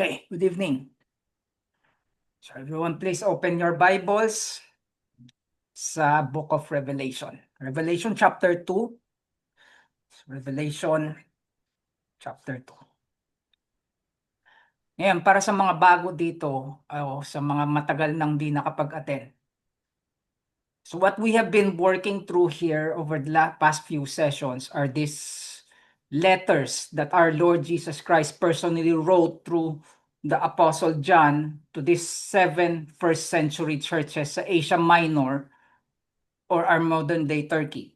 Okay, good evening. So everyone, please open your Bibles sa Book of Revelation. Revelation chapter 2. Revelation chapter 2. Ngayon, para sa mga bago dito, o sa mga matagal nang di nakapag-attend. So what we have been working through here over the past few sessions are these letters that our Lord Jesus Christ personally wrote through the Apostle John to these 7 first century churches sa Asia Minor or our modern day Turkey.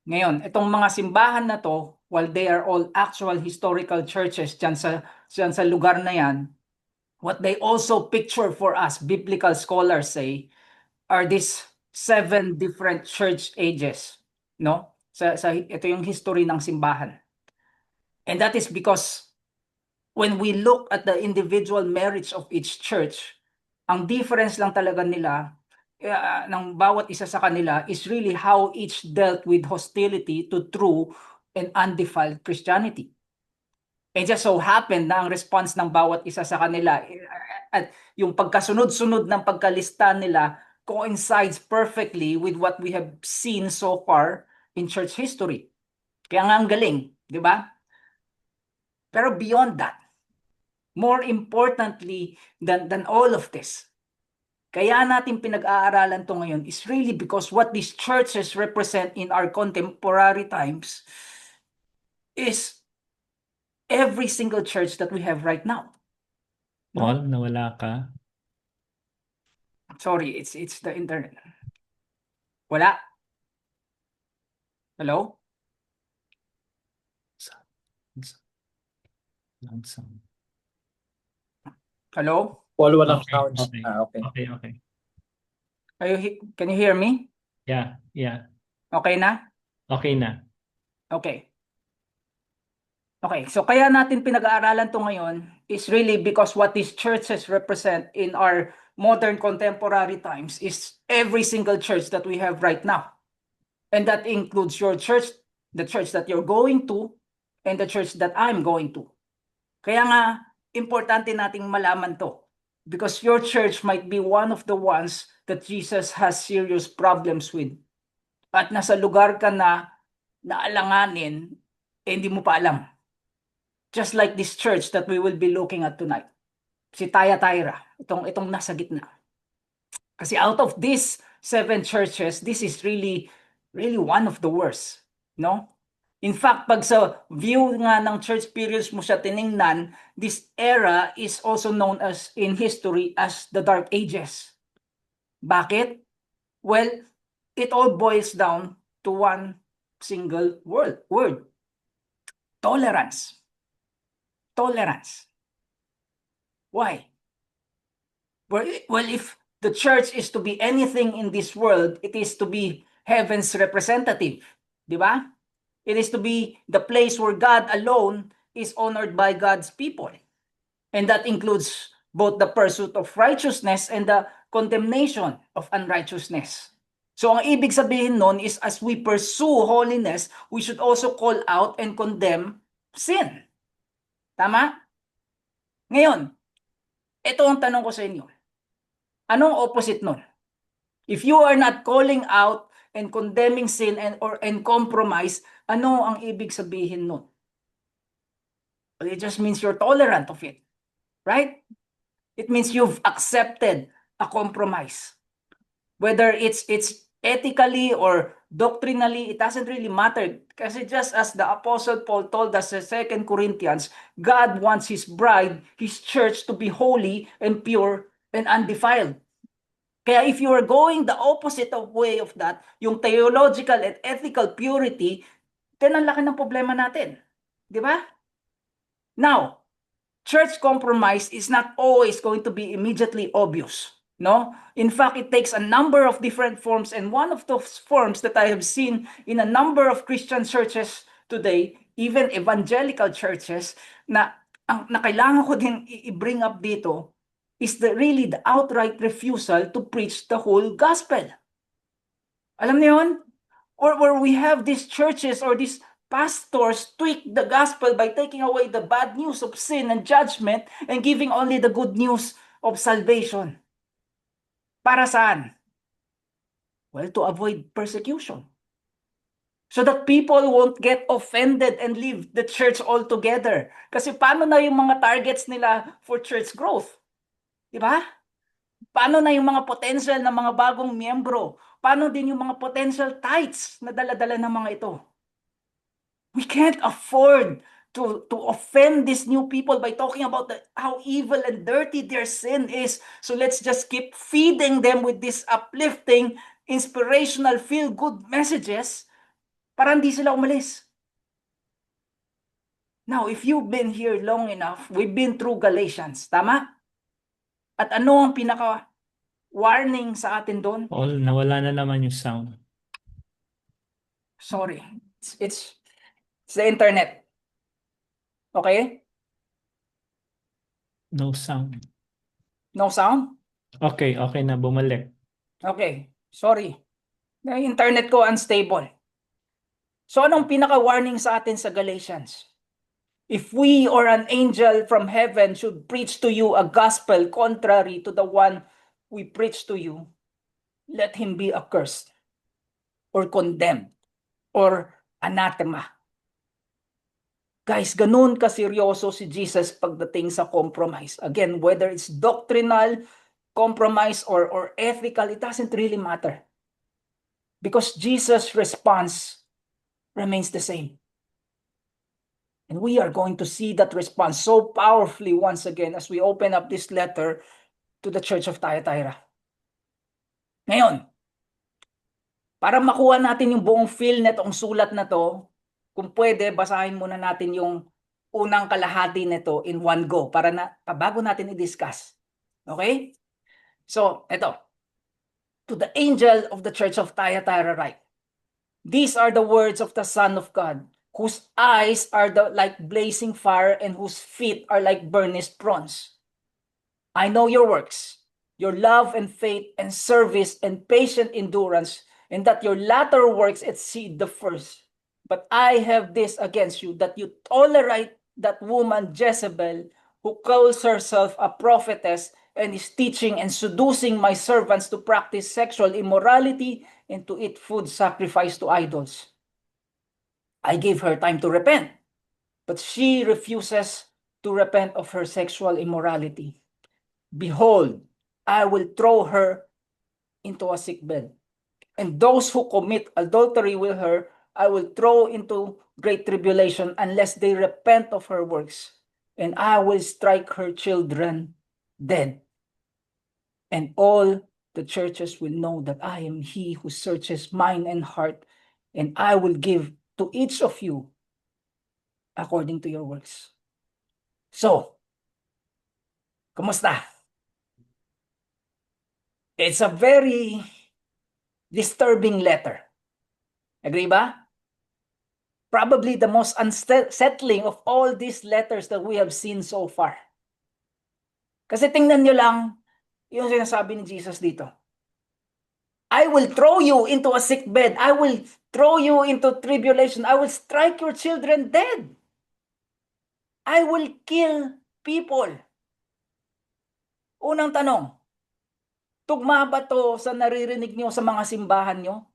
Ngayon, itong mga simbahan na to, while they are all actual historical churches dyan sa lugar na yan, what they also picture for us, biblical scholars say, are these 7 different church ages, no? Ito yung history ng simbahan. And that is because when we look at the individual merits of each church, ang difference lang talaga nila ng bawat isa sa kanila is really how each dealt with hostility to true and undefiled Christianity. It just so happened na ang response ng bawat isa sa kanila at yung pagkasunod-sunod ng pagkalista nila coincides perfectly with what we have seen so far in church history. Kaya nga ang galing, di ba? Pero beyond that, more importantly than all of this, kaya natin pinag-aaralan to ngayon is really because what these churches represent in our contemporary times is every single church that we have right now. Paul, nawala ka. Sorry, it's the internet. Wala? Hello? Loud sound. Hello? Paul, walang Okay, sounds. okay. Okay. Can you hear me? Yeah. Okay na? Okay na. Okay. Okay, so kaya natin pinag-aaralan to ngayon is really because what these churches represent in our modern contemporary times is every single church that we have right now. And that includes your church, the church that you're going to, and the church that I'm going to. Kaya nga, importante nating malaman to. Because your church might be one of the ones that Jesus has serious problems with. At nasa lugar ka na naalanganin, hindi mo pa alam. Just like this church that we will be looking at tonight. Si Thyatira, itong nasa gitna. Kasi out of these 7 churches, this is really one of the worst, no? In fact, pag sa view nga ng church periods mo siya tiningnan, this era is also known as in history as the Dark Ages. Bakit? Well, it all boils down to one single word. Tolerance. Tolerance. Why? Well, if the church is to be anything in this world, it is to be heaven's representative. Di ba? It is to be the place where God alone is honored by God's people. And that includes both the pursuit of righteousness and the condemnation of unrighteousness. So ang ibig sabihin nun is as we pursue holiness, we should also call out and condemn sin. Tama? Ngayon, ito ang tanong ko sa inyo. Anong opposite nun? If you are not calling out and condemning sin and compromise, ano ang ibig sabihin nun? Well, it just means you're tolerant of it. Right? It means you've accepted a compromise. Whether it's ethically or doctrinally, it doesn't really matter. Kasi just as the Apostle Paul told us in 2 Corinthians, God wants His bride, His church to be holy and pure and undefiled. Kaya if you are going the opposite of way of that, yung theological and ethical purity, then ang laki ng problema natin. Di ba? Now, church compromise is not always going to be immediately obvious. No? In fact, it takes a number of different forms, and one of those forms that I have seen in a number of Christian churches today, even evangelical churches, na kailangan ko din i-bring up dito, is really the outright refusal to preach the whole gospel. Alam niyo yun? Or where we have these churches or these pastors tweak the gospel by taking away the bad news of sin and judgment and giving only the good news of salvation. Para saan? Well, to avoid persecution. So that people won't get offended and leave the church altogether. Kasi paano na yung mga targets nila for church growth? Di ba? Paano na yung mga potential na mga bagong miyembro? Paano din yung mga potential tithes na dala-dala ng mga ito? We can't afford to offend these new people by talking about how evil and dirty their sin is. So let's just keep feeding them with this uplifting, inspirational, feel-good messages para hindi sila umalis. Now, if you've been here long enough, we've been through Galatians, tama? At ano ang pinaka-warning sa atin doon? Paul, nawala na naman yung sound. Sorry, it's the internet. Okay? No sound. No sound? Okay, okay na, bumalik. Okay, sorry. Yung internet ko unstable. So anong pinaka-warning sa atin sa Galatians? If we or an angel from heaven should preach to you a gospel contrary to the one we preach to you, let him be accursed or condemned or anathema. Guys, ganun kaseryoso si Jesus pagdating sa compromise. Again, whether it's doctrinal, compromise, or ethical, it doesn't really matter. Because Jesus' response remains the same. And we are going to see that response so powerfully once again as we open up this letter to the Church of Thyatira. Ngayon, para makuha natin yung buong feel netong sulat na to, kung pwede, basahin muna natin yung unang kalahati nito in one go para bago natin i-discuss. Okay? So, ito. To the angel of the Church of Thyatira write, these are the words of the Son of God, whose eyes are like blazing fire and whose feet are like burnished bronze. I know your works, your love and faith and service and patient endurance, and that your latter works exceed the first. But I have this against you, that you tolerate that woman Jezebel, who calls herself a prophetess and is teaching and seducing my servants to practice sexual immorality and to eat food sacrificed to idols. I gave her time to repent, but she refuses to repent of her sexual immorality. Behold, I will throw her into a sick bed, and those who commit adultery with her I will throw into great tribulation unless they repent of her works, and I will strike her children dead. And all the churches will know that I am he who searches mind and heart, and I will give to each of you according to your works. So, kumusta? It's a very disturbing letter. Agree ba? Probably the most unsettling of all these letters that we have seen so far. Kasi tingnan nyo lang yung sinasabi ni Jesus dito. I will throw you into a sick bed. I will throw you into tribulation. I will strike your children dead. I will kill people. Unang tanong, tugma ba to sa naririnig nyo sa mga simbahan nyo?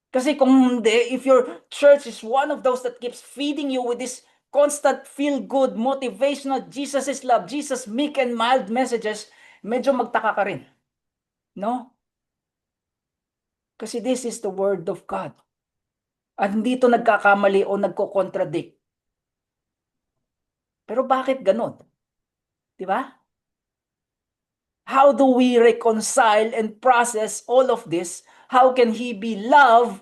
Kasi kung hindi, if your church is one of those that keeps feeding you with this constant feel-good, motivational, Jesus is love, Jesus meek and mild messages, medyo magtaka ka rin. No? Kasi this is the word of God. At hindi ito nagkakamali o nagko-contradict. Pero bakit ganun? Di ba? How do we reconcile and process all of this? How can he be love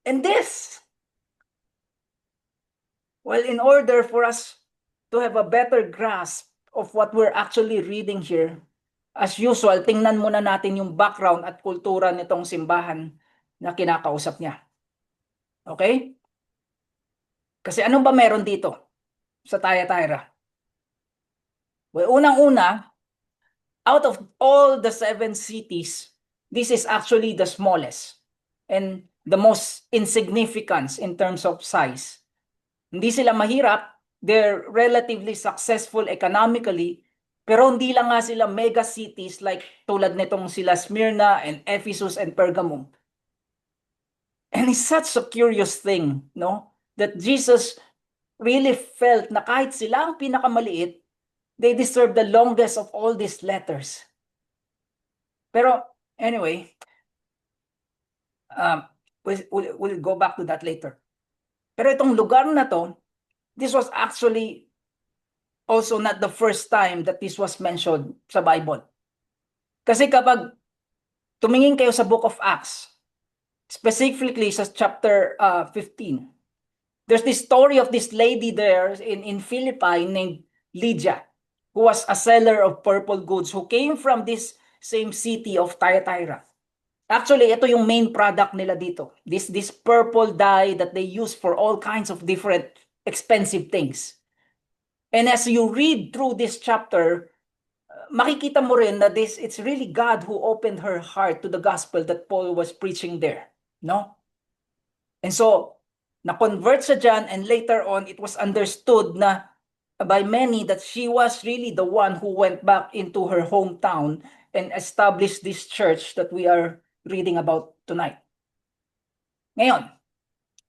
and this? Well, in order for us to have a better grasp of what we're actually reading here, as usual, tingnan muna natin yung background at kultura nitong simbahan na kinakausap niya. Okay? Kasi ano ba meron dito sa Thyatira? Well, unang-una, out of all the 7 cities, this is actually the smallest. And the most insignificance in terms of size. Hindi sila mahirap, they're relatively successful economically, pero hindi lang nga sila mega cities like tulad nitong sila Smyrna and Ephesus and Pergamum. And it's such a curious thing, no? That Jesus really felt na kahit sila ang pinakamaliit, they deserve the longest of all these letters. Pero anyway, we'll go back to that later. Pero itong lugar na to, this was actually also not the first time that this was mentioned sa Bible. Kasi kapag tumingin kayo sa Book of Acts, specifically sa chapter 15, there's this story of this lady there in Philippi named Lydia, who was a seller of purple goods, who came from this same city of Thyatira. Actually, ito yung main product nila dito. This purple dye that they use for all kinds of different expensive things. And as you read through this chapter, makikita mo rin na it's really God who opened her heart to the gospel that Paul was preaching there, no? And so, na-convert siya dyan, and later on, it was understood na by many that she was really the one who went back into her hometown and established this church that we are reading about tonight. Ngayon,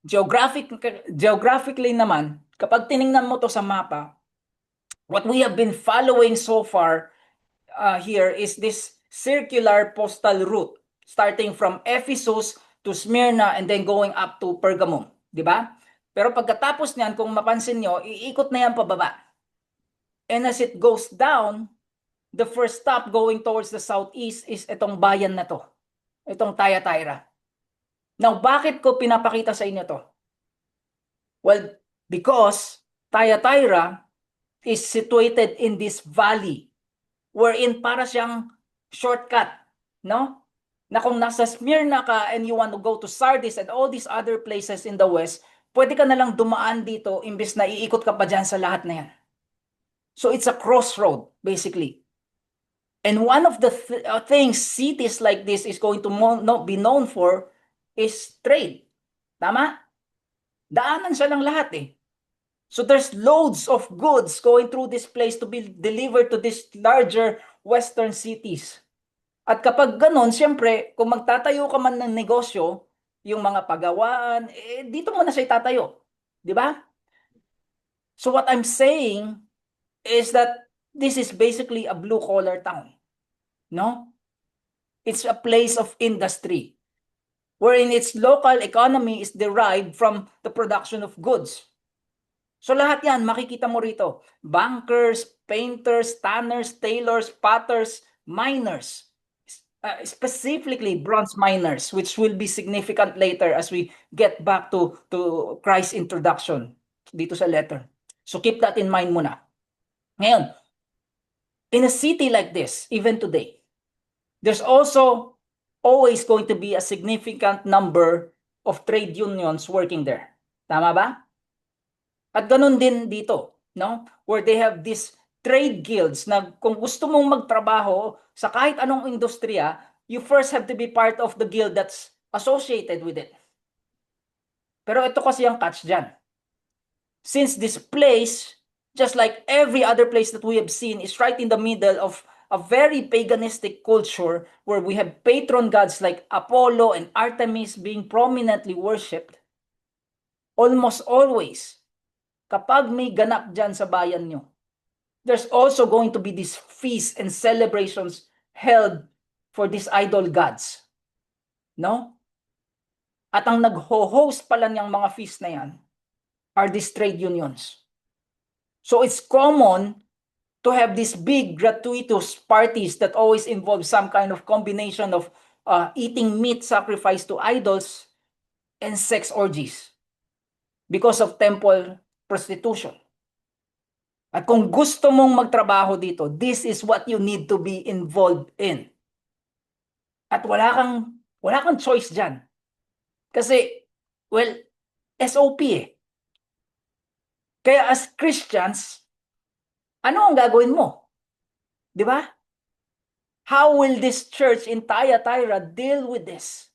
geographically naman, kapag tiningnan mo to sa mapa, what we have been following so far here is this circular postal route starting from Ephesus to Smyrna and then going up to Pergamum, di ba? Pero pagkatapos niyan, kung mapansin nyo, iikot na yan pababa. And as it goes down, the first stop going towards the southeast is itong bayan na to, itong Thyatira. Now, bakit ko pinapakita sa inyo to? Well, because Thyatira is situated in this valley wherein para siyang shortcut, no? Na kung nasa Smyrna ka and you want to go to Sardis and all these other places in the west, pwede ka na lang dumaan dito imbes na iikot ka pa dyan sa lahat na yan. So it's a crossroad, basically. And one of the things cities like this is going to be known for is trade. Tama? Daanan siya lang lahat eh. So there's loads of goods going through this place to be delivered to these larger western cities. At kapag ganon, siyempre, kung magtatayo ka man ng negosyo, yung mga pagawaan, dito mo na siya itatayo. Di ba? So what I'm saying is that this is basically a blue-collar town. No? It's a place of industry, wherein its local economy is derived from the production of goods. So lahat yan, makikita mo rito. Bankers, painters, tanners, tailors, potters, miners. Specifically bronze miners, which will be significant later as we get back to Christ's introduction dito sa letter. So keep that in mind muna. Ngayon, in a city like this, even today, there's also always going to be a significant number of trade unions working there. Tama ba? At ganun din dito, no? Where they have these trade guilds na kung gusto mong magtrabaho sa kahit anong industriya, you first have to be part of the guild that's associated with it. Pero ito kasi ang catch dyan. Since this place, just like every other place that we have seen, is right in the middle of a very paganistic culture where we have patron gods like Apollo and Artemis being prominently worshipped, almost always, kapag may ganap dyan sa bayan nyo, there's also going to be these feasts and celebrations held for these idol gods. No? At ang nag-host pala niyang mga feast na yan are these trade unions. So it's common to have these big gratuitous parties that always involve some kind of combination of eating meat sacrificed to idols and sex orgies because of temple prostitution. At kung gusto mong magtrabaho dito, this is what you need to be involved in. At wala kang choice dyan. Kasi, well, SOP eh. Kaya as Christians, ano ang gagawin mo? Di ba? How will this church in Thyatira deal with this?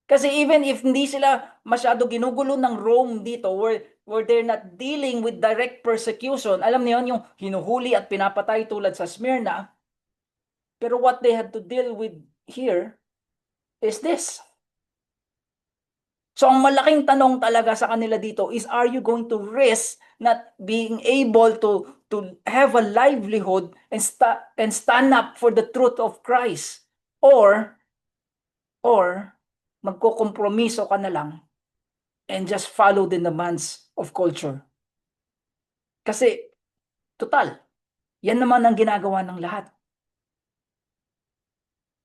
Kasi even if hindi sila masyado ginugulo ng Rome dito, where they're not dealing with direct persecution, alam niyo yun, yung hinuhuli at pinapatay tulad sa Smyrna, pero what they had to deal with here is this. So ang malaking tanong talaga sa kanila dito is, are you going to risk not being able to have a livelihood and stand up for the truth of Christ, or magkokompromiso ka na lang and just follow the demands of culture? Kasi total, yan naman ang ginagawa ng lahat.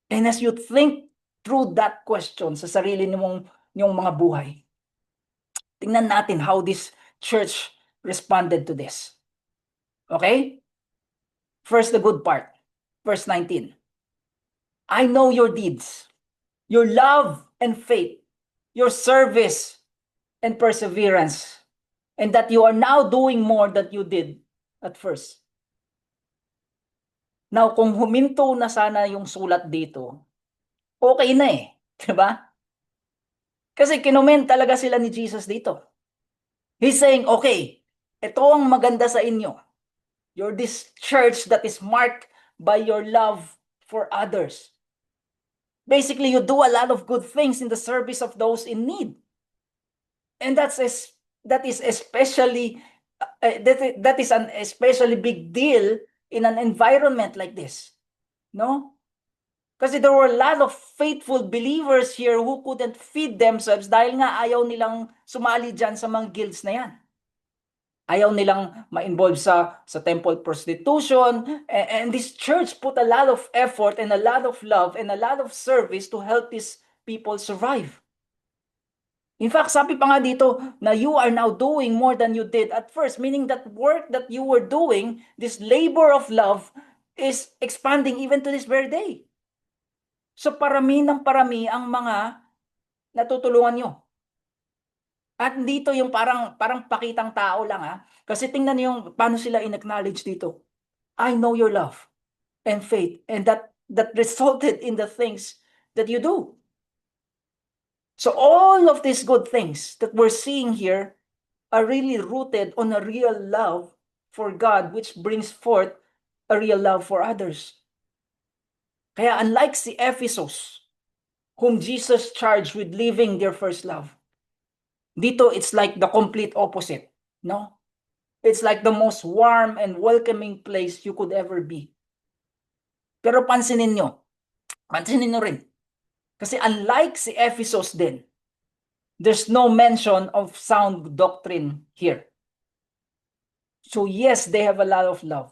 And as you think through that question sa sarili niyong mga buhay, tingnan natin how this church responded to this. Okay? First, the good part. Verse 19. I know your deeds, your love and faith, your service and perseverance, and that you are now doing more than you did at first. Now, kung huminto na sana yung sulat dito, okay na eh. Diba? Kasi kinoment talaga sila ni Jesus dito. He's saying, okay, ito ang maganda sa inyo. You're this church that is marked by your love for others. Basically, you do a lot of good things in the service of those in need. And that is especially that is an especially big deal in an environment like this. No? Kasi there were a lot of faithful believers here who couldn't feed themselves dahil nga ayaw nilang sumali dyan sa mga guilds na yan. Ayaw nilang ma-involve sa temple prostitution. And this church put a lot of effort and a lot of love and a lot of service to help these people survive. In fact, sabi pa nga dito na you are now doing more than you did at first, meaning that work that you were doing, this labor of love, is expanding even to this very day. So parami ng parami ang mga natutulungan nyo. At dito yung parang pakitang tao lang ha. Kasi tingnan niyo yung paano sila in-acknowledge dito. I know your love and faith, and that resulted in the things that you do. So all of these good things that we're seeing here are really rooted on a real love for God, which brings forth a real love for others. Kaya unlike si Ephesus, whom Jesus charged with leaving their first love, dito it's like the complete opposite, no? It's like the most warm and welcoming place you could ever be. Pero pansinin nyo rin, kasi unlike si Ephesus din, there's no mention of sound doctrine here. So yes, they have a lot of love.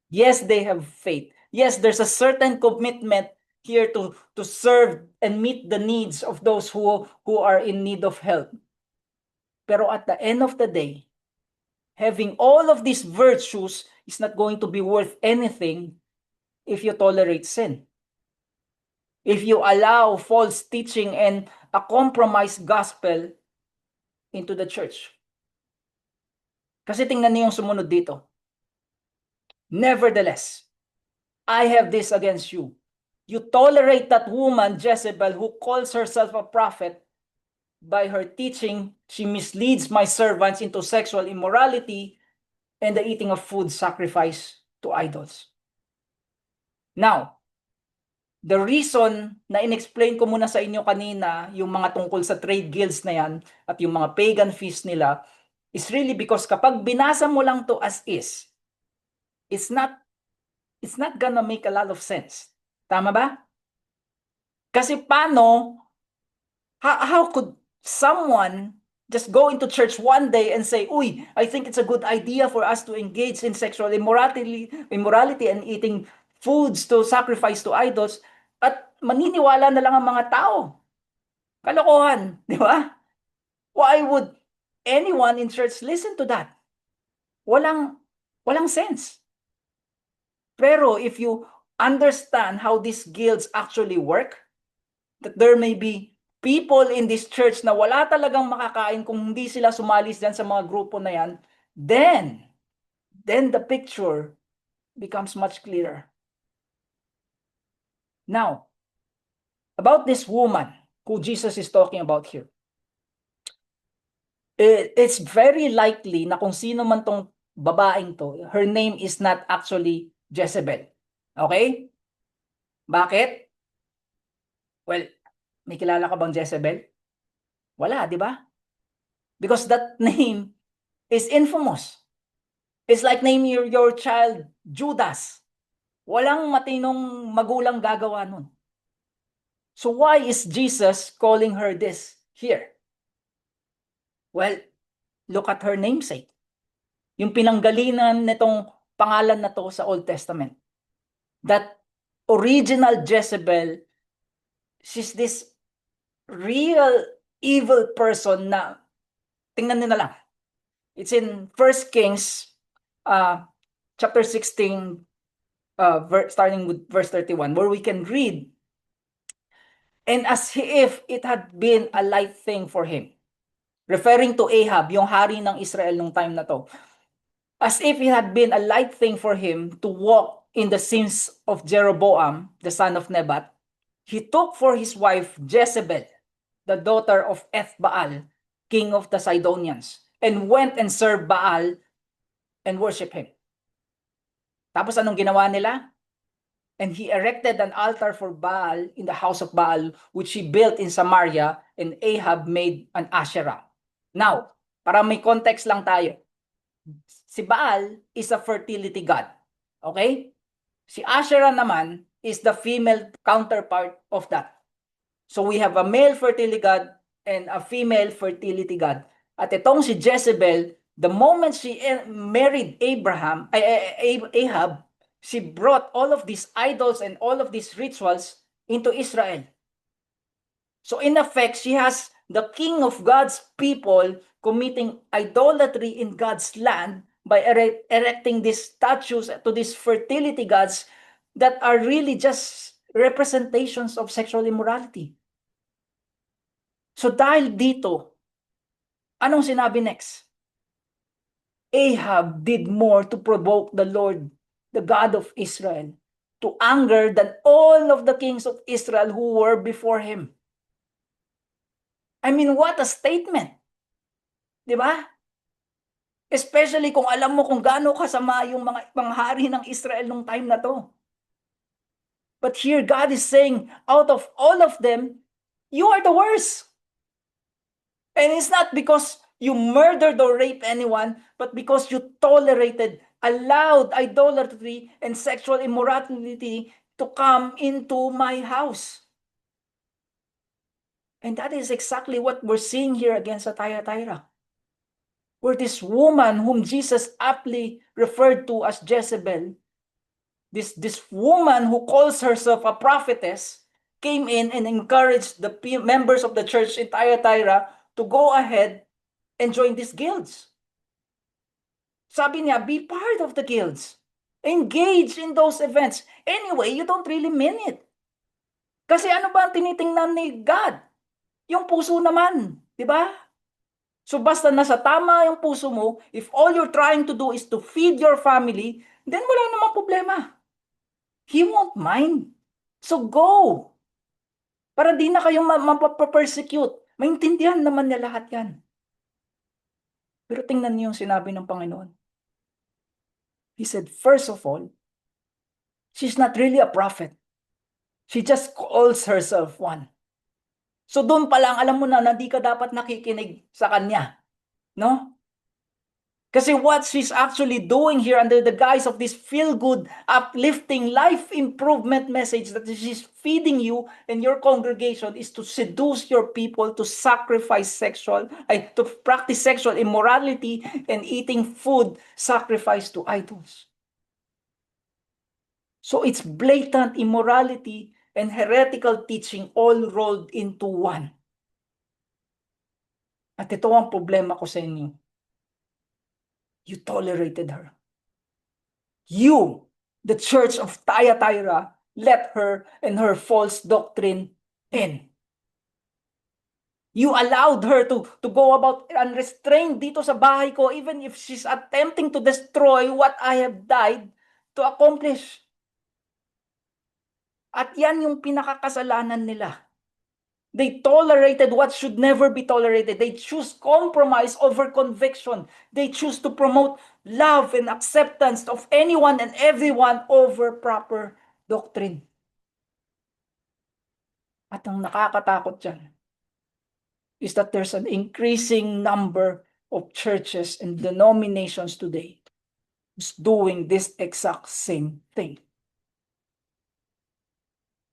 Yes, they have faith. Yes, there's a certain commitment here to serve and meet the needs of those who are in need of help. Pero at the end of the day, having all of these virtues is not going to be worth anything if you tolerate sin. If you allow false teaching and a compromised gospel into the church. Kasi tingnan niyo yung sumunod dito. Nevertheless, I have this against you. You tolerate that woman, Jezebel, who calls herself a prophet. By her teaching, she misleads my servants into sexual immorality and the eating of food sacrificed to idols. Now, the reason na inexplain ko muna sa inyo kanina yung mga tungkol sa trade guilds na yan at yung mga pagan feasts nila is really because kapag binasa mo lang to as is, it's not gonna make a lot of sense. Tama ba? Kasi paano, how could someone just go into church one day and say, uy, I think it's a good idea for us to engage in sexual immorality and eating foods to sacrifice to idols, at maniniwala na lang ang mga tao. Kalokohan, di ba? Why would anyone in church listen to that? Walang sense. Pero if you understand how these guilds actually work, that there may be people in this church na wala talagang makakain kung hindi sila sumalis dyan sa mga grupo na yan, then the picture becomes much clearer. Now, about this woman who Jesus is talking about here. It's very likely na kung sino man tong babaeng to, her name is not actually Jezebel. Okay? Bakit? Well, may kilala ka bang Jezebel? Wala, di ba? Because that name is infamous. It's like naming your child Judas. Walang matinong magulang gagawa nun. So why is Jesus calling her this here? Well, look at her namesake. Yung pinanggalingan nitong pangalan na to sa Old Testament. That original Jezebel, she's this real evil person na, tingnan nyo na lang. It's in 1 Kings chapter 16, starting with verse 31, where we can read, and as if it had been a light thing for him. Referring to Ahab, yung hari ng Israel nung time na to. As if it had been a light thing for him to walk in the sins of Jeroboam, the son of Nebat, he took for his wife Jezebel, the daughter of Ethbaal, king of the Sidonians, and went and served Baal and worshiped him. Tapos anong ginawa nila? And he erected an altar for Baal in the house of Baal, which he built in Samaria, and Ahab made an Asherah. Now, para may context lang tayo. Si Baal is a fertility god. Okay? Si Asherah naman is the female counterpart of that. So we have a male fertility god and a female fertility god. At itong si Jezebel, the moment she married Ahab, she brought all of these idols and all of these rituals into Israel. So in effect, she has the king of God's people committing idolatry in God's land by erecting these statues to these fertility gods that are really just representations of sexual immorality. So dahil dito, anong sinabi next? Ahab did more to provoke the Lord, the God of Israel, to anger than all of the kings of Israel who were before him. I mean, what a statement. Di ba? Especially kung alam mo kung gaano kasama yung mga panghari ng Israel nung time na to. But here God is saying, out of all of them, you are the worst. And it's not because you murdered or raped anyone, but because you tolerated, allowed idolatry and sexual immorality to come into my house. And that is exactly what we're seeing here against Thyatira. Where this woman whom Jesus aptly referred to as Jezebel, this woman who calls herself a prophetess, came in and encouraged the members of the church in Thyatira to go ahead and join these guilds. Sabi niya, be part of the guilds. Engage in those events. Anyway, you don't really mean it. Kasi ano ba ang tinitingnan ni God? Yung puso naman, di ba? So basta nasa tama yung puso mo, if all you're trying to do is to feed your family, then wala namang problema. He won't mind. So go. Para di na kayong mapapersecute. Maintindihan naman niya lahat yan. Pero tingnan niyo yung sinabi ng Panginoon. He said, first of all, she's not really a prophet. She just calls herself one. So doon pa lang, alam mo na di ka dapat nakikinig sa kanya. No? Kasi what she's actually doing here under the guise of this feel-good, uplifting, life improvement message that she's feeding you and your congregation is to seduce your people to to practice sexual immorality and eating food sacrificed to idols. So it's blatant immorality and heretical teaching all rolled into one. At ito ang problema ko sa inyo. You tolerated her. You, the church of Thyatira, let her and her false doctrine in. You allowed her to go about unrestrained dito sa bahay ko, even if she's attempting to destroy what I have died to accomplish. At yan yung pinakakasalanan nila. They tolerated what should never be tolerated. They choose compromise over conviction. They choose to promote love and acceptance of anyone and everyone over proper doctrine. At ang nakakatakot dyan is that there's an increasing number of churches and denominations today who's doing this exact same thing.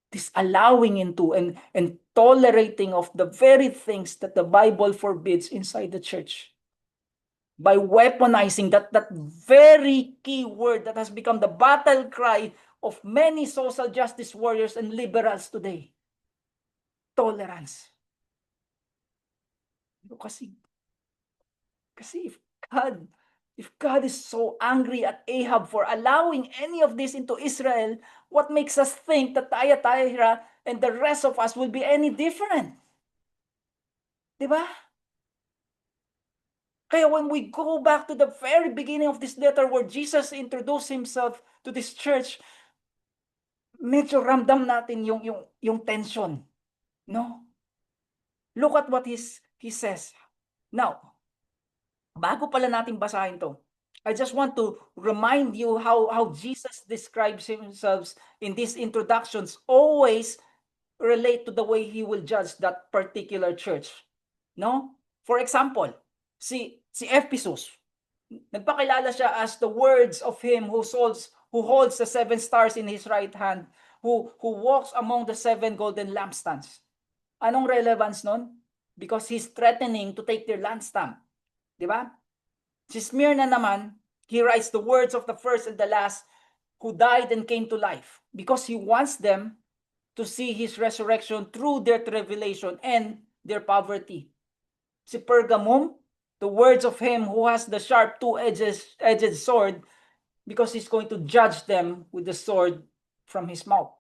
This allowing into and tolerating of the very things that the Bible forbids inside the church. By weaponizing that very key word that has become the battle cry of many social justice warriors and liberals today. Tolerance. Kasi if God is so angry at Ahab for allowing any of this into Israel, what makes us think that Thyatira and the rest of us will be any different? Diba? Kaya when we go back to the very beginning of this letter where Jesus introduced himself to this church, medyo ramdam natin yung tension. No? Look at what he says. Now, bago pala natin basahin to, I just want to remind you how Jesus describes himself in these introductions always relate to the way he will judge that particular church. No? For example, si Ephesus, nagpakilala siya as the words of him who holds the 7 stars in his right hand, who walks among the 7 golden lampstands. Anong relevance nun? Because he's threatening to take their lampstand. Diba? Si Smyrna naman, he writes the words of the first and the last who died and came to life because he wants them to see his resurrection through their tribulation and their poverty. Si Pergamum, the words of him who has the sharp two-edged sword because he's going to judge them with the sword from his mouth.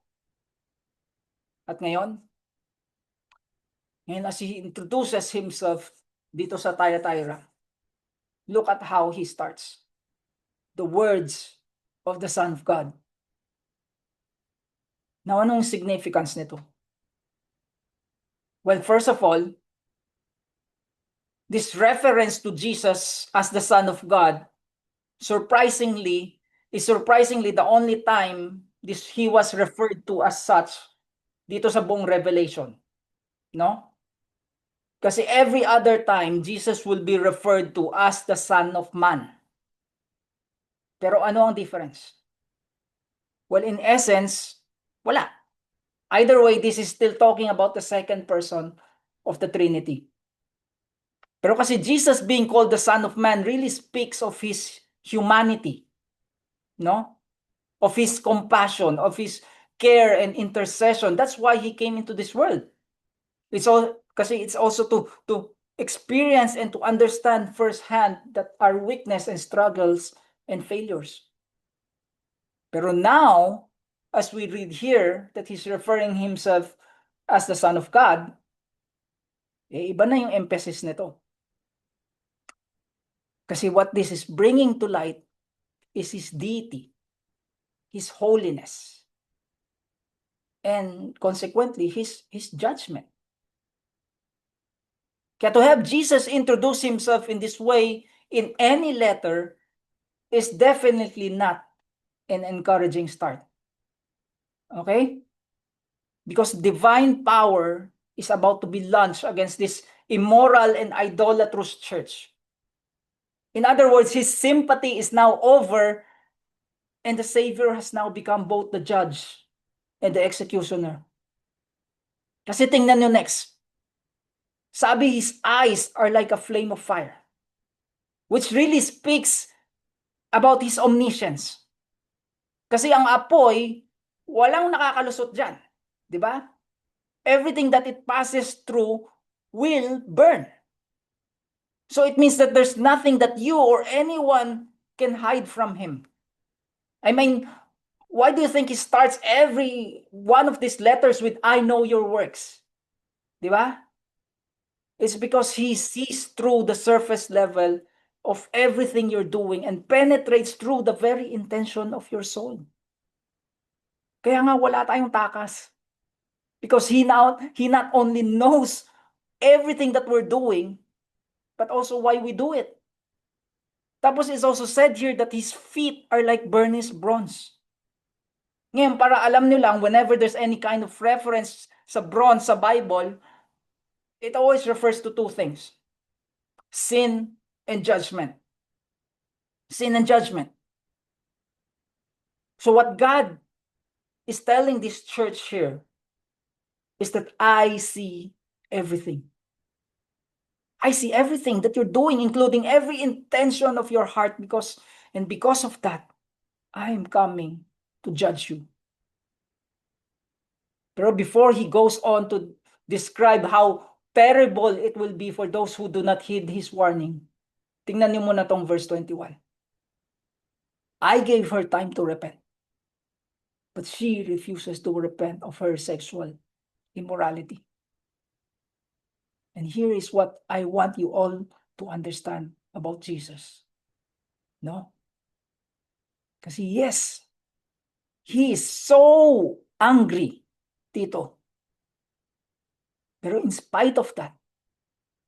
At ngayon as he introduces himself dito sa Thyatira, look at how he starts. The words of the Son of God. Now, anong significance nito? Well, first of all, this reference to Jesus as the Son of God, surprisingly the only time he was referred to as such dito sa buong Revelation. No? Kasi every other time, Jesus will be referred to as the Son of Man. Pero ano ang difference? Well, in essence, wala. Either way, this is still talking about the second person of the Trinity. Pero kasi Jesus being called the Son of Man really speaks of his humanity, no? Of his compassion, of his care and intercession. That's why he came into this world. It's also to experience and to understand firsthand that our weakness and struggles and failures. Pero now, as we read here that he's referring himself as the Son of God, iba na yung emphasis nito. Kasi what this is bringing to light is his deity, his holiness, and consequently his judgment. Kaya to have Jesus introduce himself in this way in any letter is definitely not an encouraging start. Okay? Because divine power is about to be launched against this immoral and idolatrous church. In other words, his sympathy is now over and the Savior has now become both the judge and the executioner. Kasi tingnan nyo next. Sabi, his eyes are like a flame of fire, which really speaks about his omniscience. Kasi ang apoy, walang nakakalusot dyan. Di ba? Everything that it passes through will burn. So it means that there's nothing that you or anyone can hide from him. I mean, why do you think he starts every one of these letters with, I know your works? Di ba? It's because he sees through the surface level of everything you're doing and penetrates through the very intention of your soul. Kaya nga wala tayong takas. Because he not only knows everything that we're doing, but also why we do it. Tapos it's also said here that his feet are like burnished bronze. Ngayon, para alam nyo lang, whenever there's any kind of reference sa bronze sa Bible, it always refers to two things: sin and judgment. Sin and judgment. So what God is telling this church here is that I see everything. I see everything that you're doing, including every intention of your heart, because of that, I am coming to judge you. Pero before he goes on to describe how terrible it will be for those who do not heed his warning, tingnan niyo muna tong verse 21. I gave her time to repent, but she refuses to repent of her sexual immorality. And here is what I want you all to understand about Jesus. No? Kasi yes, he is so angry, Tito. Pero in spite of that,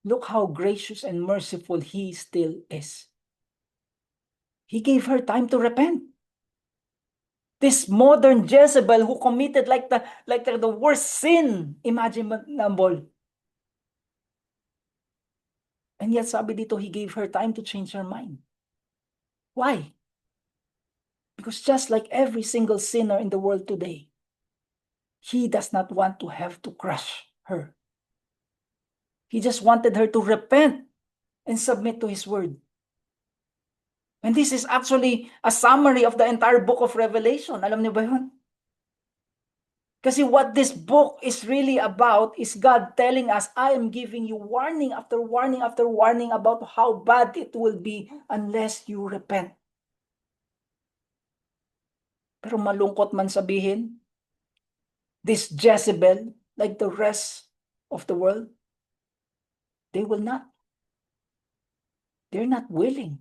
look how gracious and merciful he still is. He gave her time to repent. This modern Jezebel who committed like the worst sin imaginable. And yet sabi dito, he gave her time to change her mind. Why? Because just like every single sinner in the world today, he does not want to have to crush her. He just wanted her to repent and submit to his word. And this is actually a summary of the entire book of Revelation. Alam niyo ba yun? Kasi what this book is really about is God telling us, I am giving you warning after warning after warning about how bad it will be unless you repent. Pero malungkot man sabihin, this Jezebel, like the rest of the world, they will not. They're not willing.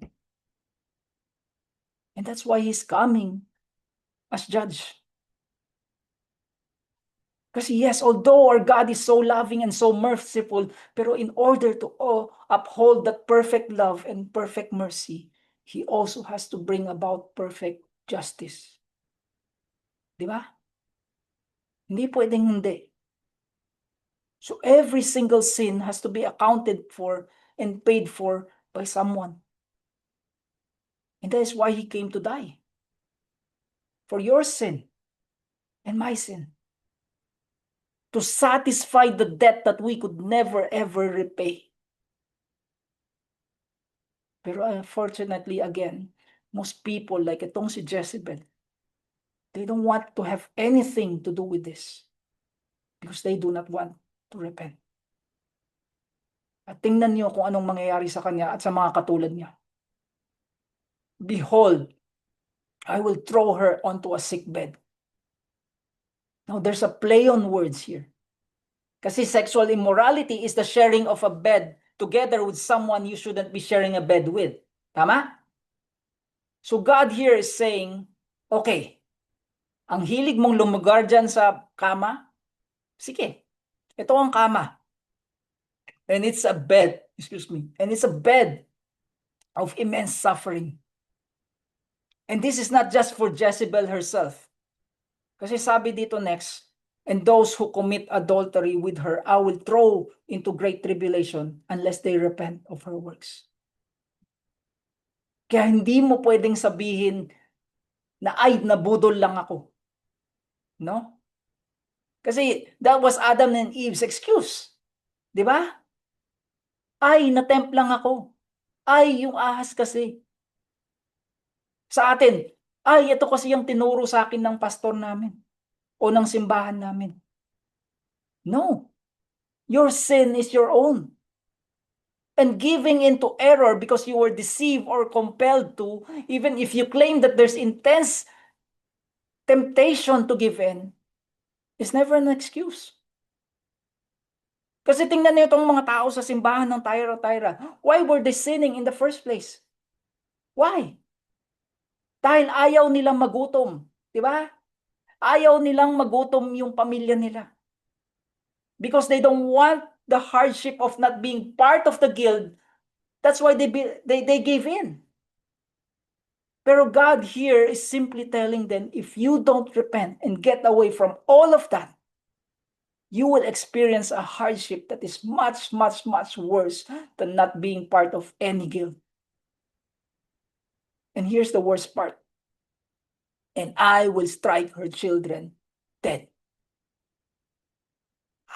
And that's why he's coming as judge. Kasi yes, although our God is so loving and so merciful, pero in order to uphold that perfect love and perfect mercy, he also has to bring about perfect justice. Di ba? Hindi pwedeng hindi. So every single sin has to be accounted for and paid for by someone. And that is why he came to die. For your sin and my sin. To satisfy the debt that we could never ever repay. Pero unfortunately, again, most people, like itong si Jezebel, they don't want to have anything to do with this because they do not want to repent. At tingnan niyo kung anong mangyayari sa kanya at sa mga katulad niya. Behold, I will throw her onto a sick bed. Now, there's a play on words here. Kasi sexual immorality is the sharing of a bed together with someone you shouldn't be sharing a bed with. Tama? So God here is saying, okay, ang hilig mong lumugar dyan sa kama, sige, ito ang kama. And it's a bed, and it's a bed of immense suffering. And this is not just for Jezebel herself. Kasi sabi dito next, and those who commit adultery with her, I will throw into great tribulation unless they repent of her works. Kaya hindi mo pwedeng sabihin na ay, nabudol lang ako. No? Kasi that was Adam and Eve's excuse. Di ba? Ay, natempt lang ako. Ay, yung ahas kasi. Sa atin, ay, ito kasi yung tinuro sa akin ng pastor namin o ng simbahan namin. No. Your sin is your own. And giving into error because you were deceived or compelled to, even if you claim that there's intense temptation to give in, is never an excuse. Kasi tingnan niyo itong mga tao sa simbahan ng Thyatira. Why were they sinning in the first place? Why? Dahil ayaw nilang magutom. Di ba? Ayaw nilang magutom yung pamilya nila. because they don't want the hardship of not being part of the guild. That's why they gave in. Pero God here is simply telling them, if you don't repent and get away from all of that, you will experience a hardship that is much, much, much worse than not being part of any guild. And here's the worst part. And I will strike her children dead.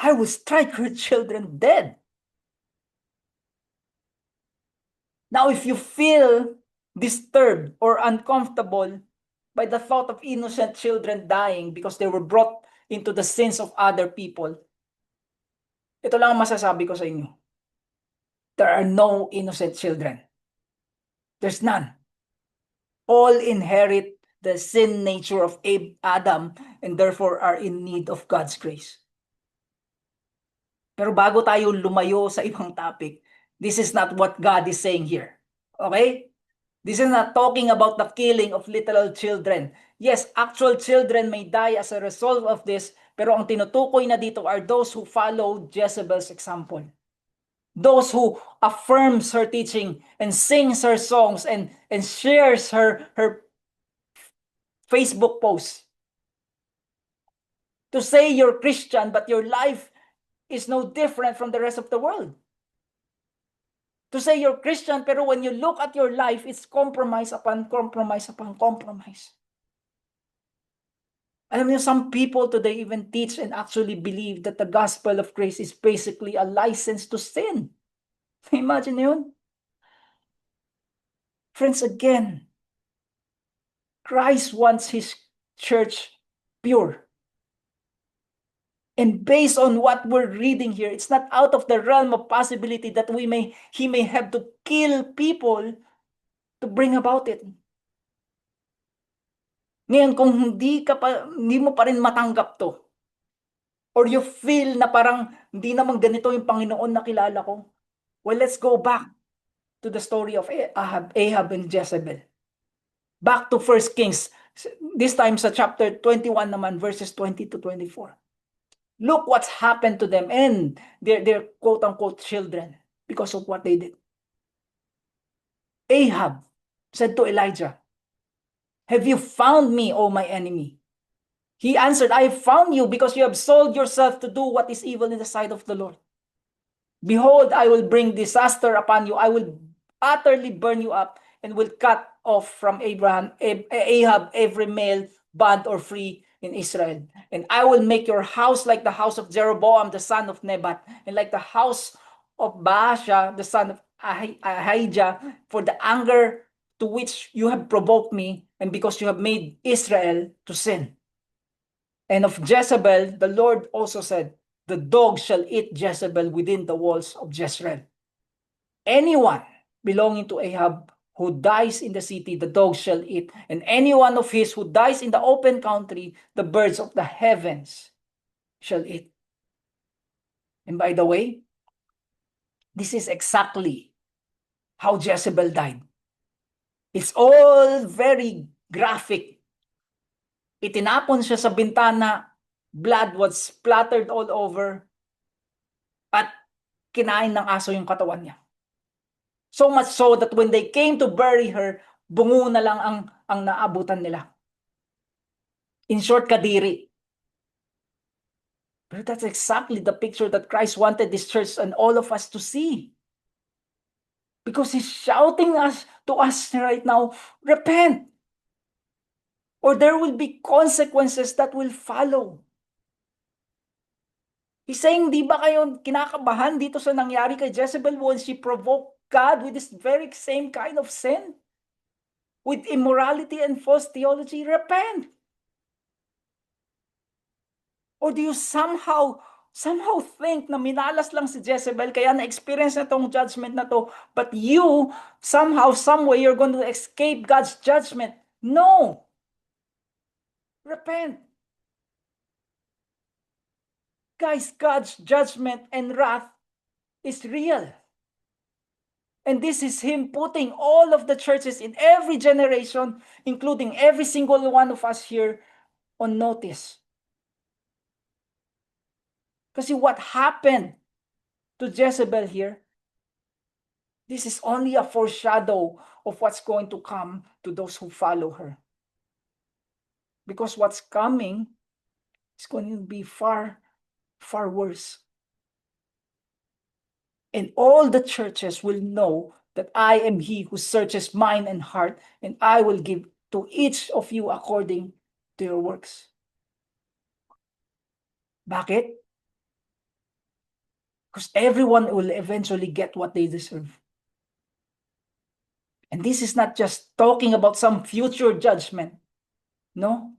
I will strike her children dead. Now, if you feel disturbed or uncomfortable by the thought of innocent children dying because they were brought into the sins of other people, ito lang ang masasabi ko sa inyo. There are no innocent children. There's none. All inherit the sin nature of Adam and therefore are in need of God's grace. Pero bago tayo lumayo sa ibang topic, this is not what God is saying here. Okay? This is not talking about the killing of literal children. Yes, actual children may die as a result of this, pero ang tinutukoy na dito are those who follow Jezebel's example. Those who affirms her teaching and sings her songs and shares her Facebook posts. To say you're Christian, but your life is no different from the rest of the world. To say you're Christian, pero when you look at your life, it's compromise upon compromise upon compromise. Alam niyo, some people today even teach and actually believe that the gospel of grace is basically a license to sin. Imagine yun. Friends, again, Christ wants His church pure. And based on what we're reading here, it's not out of the realm of possibility that He may have to kill people to bring about it. Ngayon, kung hindi mo pa rin matanggap to, or you feel na parang hindi naman ganito yung Panginoon na kilala ko, well, let's go back to the story of Ahab and Jezebel. Back to 1 Kings, this time sa chapter 21 naman, verses 20 to 24. Look what's happened to them and their quote-unquote children because of what they did. Ahab said to Elijah, "Have you found me, O my enemy?" He answered, "I have found you because you have sold yourself to do what is evil in the sight of the Lord. Behold, I will bring disaster upon you. I will utterly burn you up and will cut off from Ahab every male, bond or free in Israel. And I will make your house like the house of Jeroboam, the son of Nebat, and like the house of Baasha, the son of Ahijah, for the anger to which you have provoked me, and because you have made Israel to sin. And of Jezebel, the Lord also said, the dog shall eat Jezebel within the walls of Jezreel. Anyone belonging to Ahab who dies in the city, the dog shall eat. And any one of his who dies in the open country, the birds of the heavens shall eat. And by the way, this is exactly how Jezebel died. It's all very graphic. Itinapon siya sa bintana, blood was splattered all over, at kinain ng aso yung katawan niya. So much so that when they came to bury her, bungo na lang ang naabutan nila. In short, kadiri. But that's exactly the picture that Christ wanted this church and all of us to see. Because He's shouting to us right now, repent. Or there will be consequences that will follow. He's saying, di ba kayo kinakabahan dito sa nangyari kay Jezebel when she provoked God with this very same kind of sin? With immorality and false theology, repent. Or do you somehow think na minalas lang si Jezebel kaya na-experience na tong judgment na to, but you, somehow, someway, you're going to escape God's judgment? No. Repent. Guys, God's judgment and wrath is real. And this is Him putting all of the churches in every generation, including every single one of us here, on notice. Kasi what happened to Jezebel here, this is only a foreshadow of what's going to come to those who follow her. Because what's coming is going to be far, far worse. And all the churches will know that I am he who searches mind and heart, and I will give to each of you according to your works. Bakit? Because everyone will eventually get what they deserve. And this is not just talking about some future judgment. No?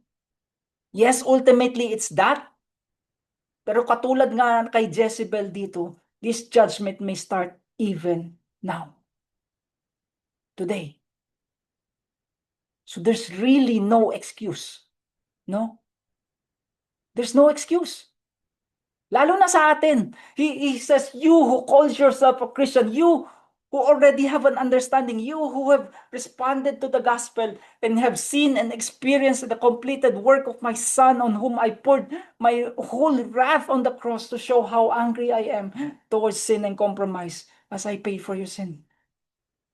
Yes, ultimately it's that. Pero katulad nga kay Jezebel dito, this judgment may start even now. Today. So there's really no excuse. No? There's no excuse. Lalo na sa atin. He says, you who calls yourself a Christian, you who already have an understanding, you who have responded to the gospel and have seen and experienced the completed work of my Son on whom I poured my whole wrath on the cross to show how angry I am towards sin and compromise as I pay for your sin.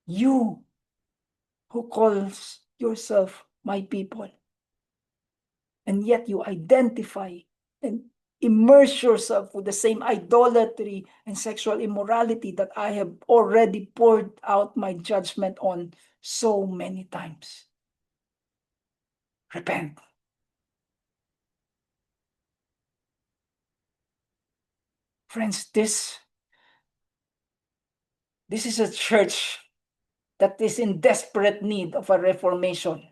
You who calls yourself my people, and yet you identify and immerse yourself with the same idolatry and sexual immorality that I have already poured out my judgment on so many times. Repent. Friends, this is a church that is in desperate need of a reformation.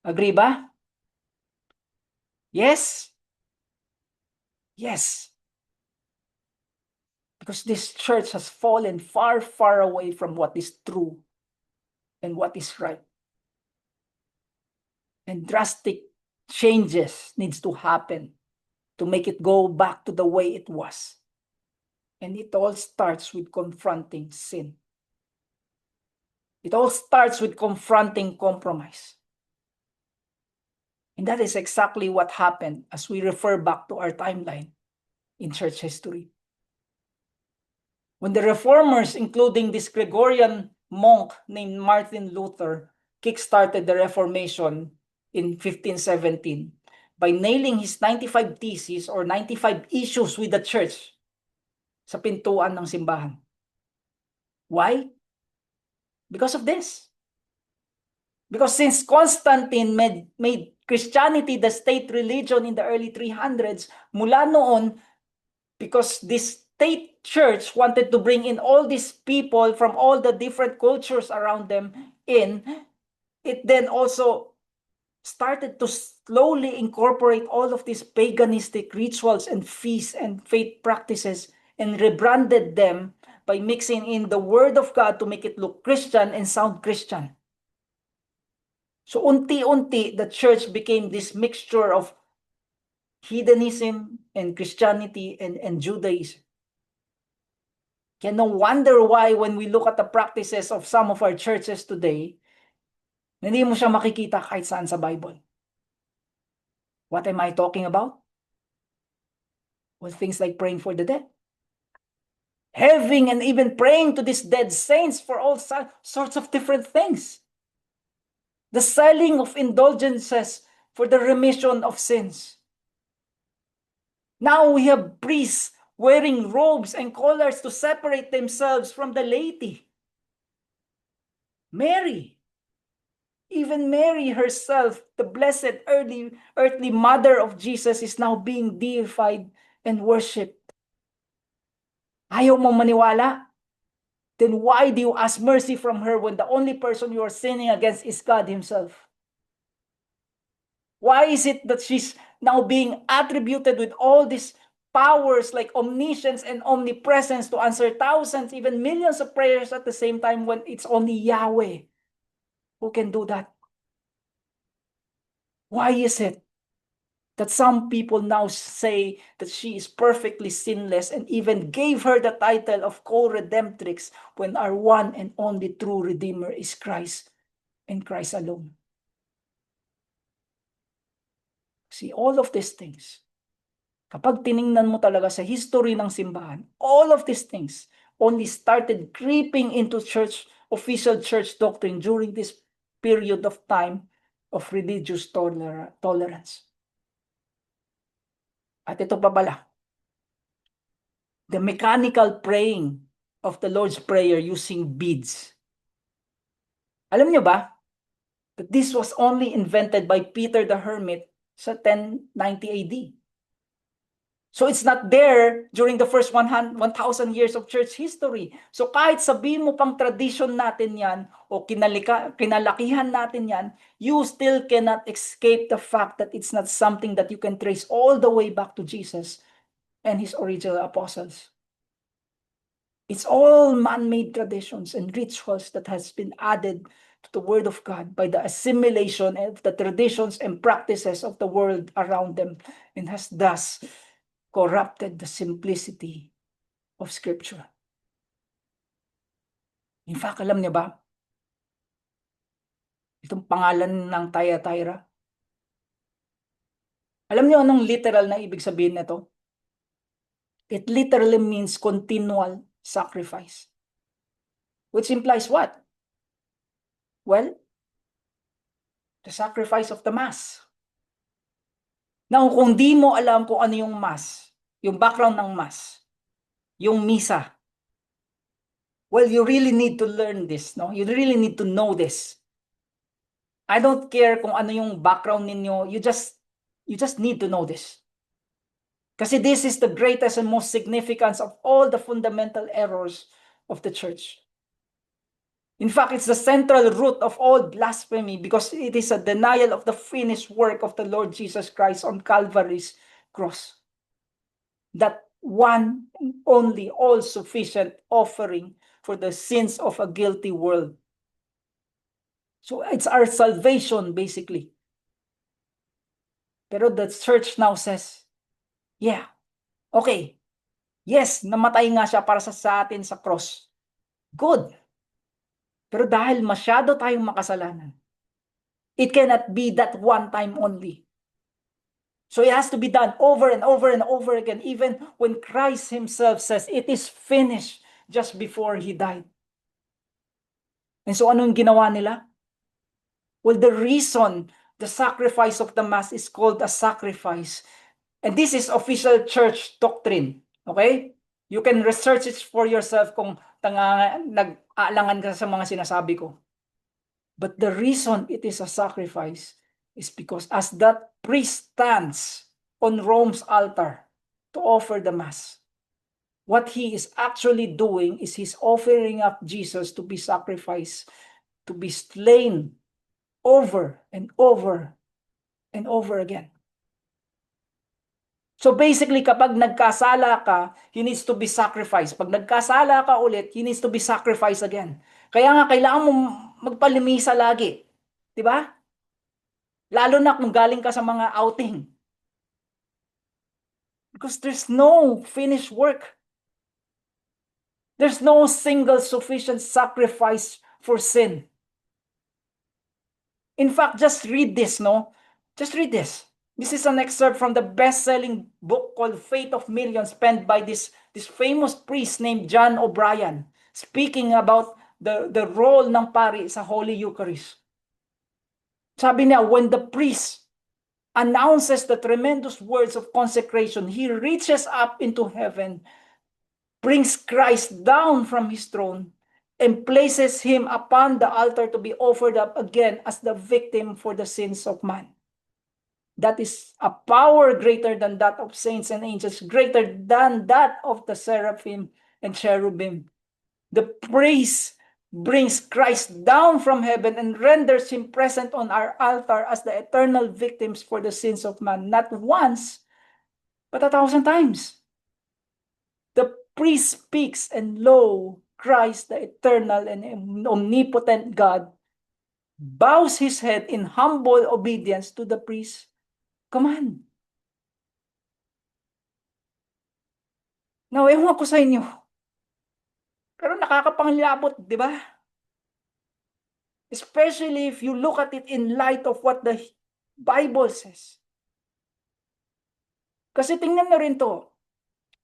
Agree ba? Yes? Yes. Because this church has fallen far, far away from what is true and what is right. And drastic changes needs to happen to make it go back to the way it was. And it all starts with confronting sin. It all starts with confronting compromise. And that is exactly what happened as we refer back to our timeline in church history. When the reformers, including this Gregorian monk named Martin Luther, kickstarted the Reformation in 1517 by nailing his 95 theses or 95 issues with the church sa pintuan ng simbahan. Why? Because of this. Because since Constantine made Christianity the state religion in the early 300s, mula noon, because this state church wanted to bring in all these people from all the different cultures around them in, it then also started to slowly incorporate all of these paganistic rituals and feasts and faith practices and rebranded them by mixing in the Word of God to make it look Christian and sound Christian. So unti-unti, the church became this mixture of heathenism and Christianity and Judaism. Kaya no wonder why when we look at the practices of some of our churches today, hindi mo siya makikita kahit saan sa Bible. What am I talking about? Well, things like praying for the dead. Having and even praying to these dead saints for all sorts of different things. The selling of indulgences for the remission of sins. Now we have priests wearing robes and collars to separate themselves from the laity. Mary, even Mary herself, the blessed earthly mother of Jesus, is now being deified and worshipped. Ayaw mo maniwala? Then why do you ask mercy from her when the only person you are sinning against is God Himself? Why is it that she's now being attributed with all these powers like omniscience and omnipresence to answer thousands, even millions of prayers at the same time when it's only Yahweh who can do that? Why is it that some people now say that she is perfectly sinless and even gave her the title of co-redemptrix when our one and only true Redeemer is Christ and Christ alone? See, all of these things Kapag tiningnan mo talaga sa history ng simbahan, all of these things only started creeping into official church doctrine during this period of time of religious tolerance. At ito pa pala, the mechanical praying of the Lord's Prayer using beads. Alam niyo ba that this was only invented by Peter the Hermit sa 1090 AD? So it's not there during the first 1,000 years of church history. So kahit sabihin mo pang tradition natin yan o kinalakihan natin yan, you still cannot escape the fact that it's not something that you can trace all the way back to Jesus and his original apostles. It's all man-made traditions and rituals that has been added to the Word of God by the assimilation of the traditions and practices of the world around them, and has thus corrupted the simplicity of Scripture. In fact, alam niyo ba, itong pangalan ng Thyatira, alam niyo anong literal na ibig sabihin nito? It literally means continual sacrifice. Which implies what? Well, the sacrifice of the Mass. Now, kung di mo alam kung ano yung Mass, yung background ng Mass, yung Misa, well, you really need to learn this, no? You really need to know this. I don't care kung ano yung background ninyo, you just need to know this. Kasi this is the greatest and most significance of all the fundamental errors of the church. In fact, it's the central root of all blasphemy because it is a denial of the finished work of the Lord Jesus Christ on Calvary's cross. That one and only all-sufficient offering for the sins of a guilty world. So it's our salvation, basically. Pero the church now says, yeah, okay, yes, namatay nga siya para sa atin sa cross. Good. Pero dahil masyado tayong makasalanan, it cannot be that one time only. So it has to be done over and over and over again, even when Christ himself says it is finished just before he died. And so anong ginawa nila? Well, the reason the sacrifice of the Mass is called a sacrifice, and this is official church doctrine, okay? You can research it for yourself kung nag-aalangan ka sa mga sinasabi ko. But the reason it is a sacrifice is because as that priest stands on Rome's altar to offer the Mass, what he is actually doing is he's offering up Jesus to be sacrificed, to be slain over and over and over again. So basically, kapag nagkasala ka, he needs to be sacrificed. Pag nagkasala ka ulit, he needs to be sacrificed again. Kaya nga, kailangan mo magpalimisa lagi. Diba? Lalo na kung galing ka sa mga outing. Because there's no finished work. There's no single sufficient sacrifice for sin. In fact, just read this, no? Just read this. This is an excerpt from the best-selling book called Fate of Millions, penned by this famous priest named John O'Brien, speaking about the role ng pari sa Holy Eucharist. Sabi niya, when the priest announces the tremendous words of consecration, he reaches up into heaven, brings Christ down from his throne, and places him upon the altar to be offered up again as the victim for the sins of man. That is a power greater than that of saints and angels, greater than that of the seraphim and cherubim. The priest brings Christ down from heaven and renders him present on our altar as the eternal victims for the sins of man, not once, but 1,000 times. The priest speaks, and lo, Christ, the eternal and omnipotent God, bows his head in humble obedience to the priest. Come on. Now, ewan ko sa inyo. Pero nakakapanglabot, di ba? Especially if you look at it in light of what the Bible says. Kasi tingnan nyo rin to.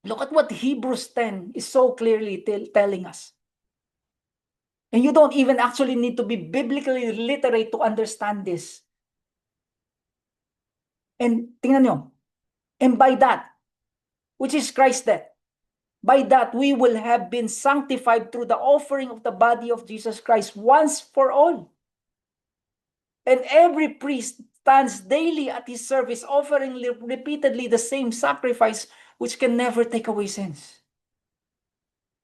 Look at what Hebrews 10 is so clearly telling us. And you don't even actually need to be biblically literate to understand this. And tingnan nyo. And by that, which is Christ's death, by that we will have been sanctified through the offering of the body of Jesus Christ once for all. And every priest stands daily at his service, offering repeatedly the same sacrifice, which can never take away sins.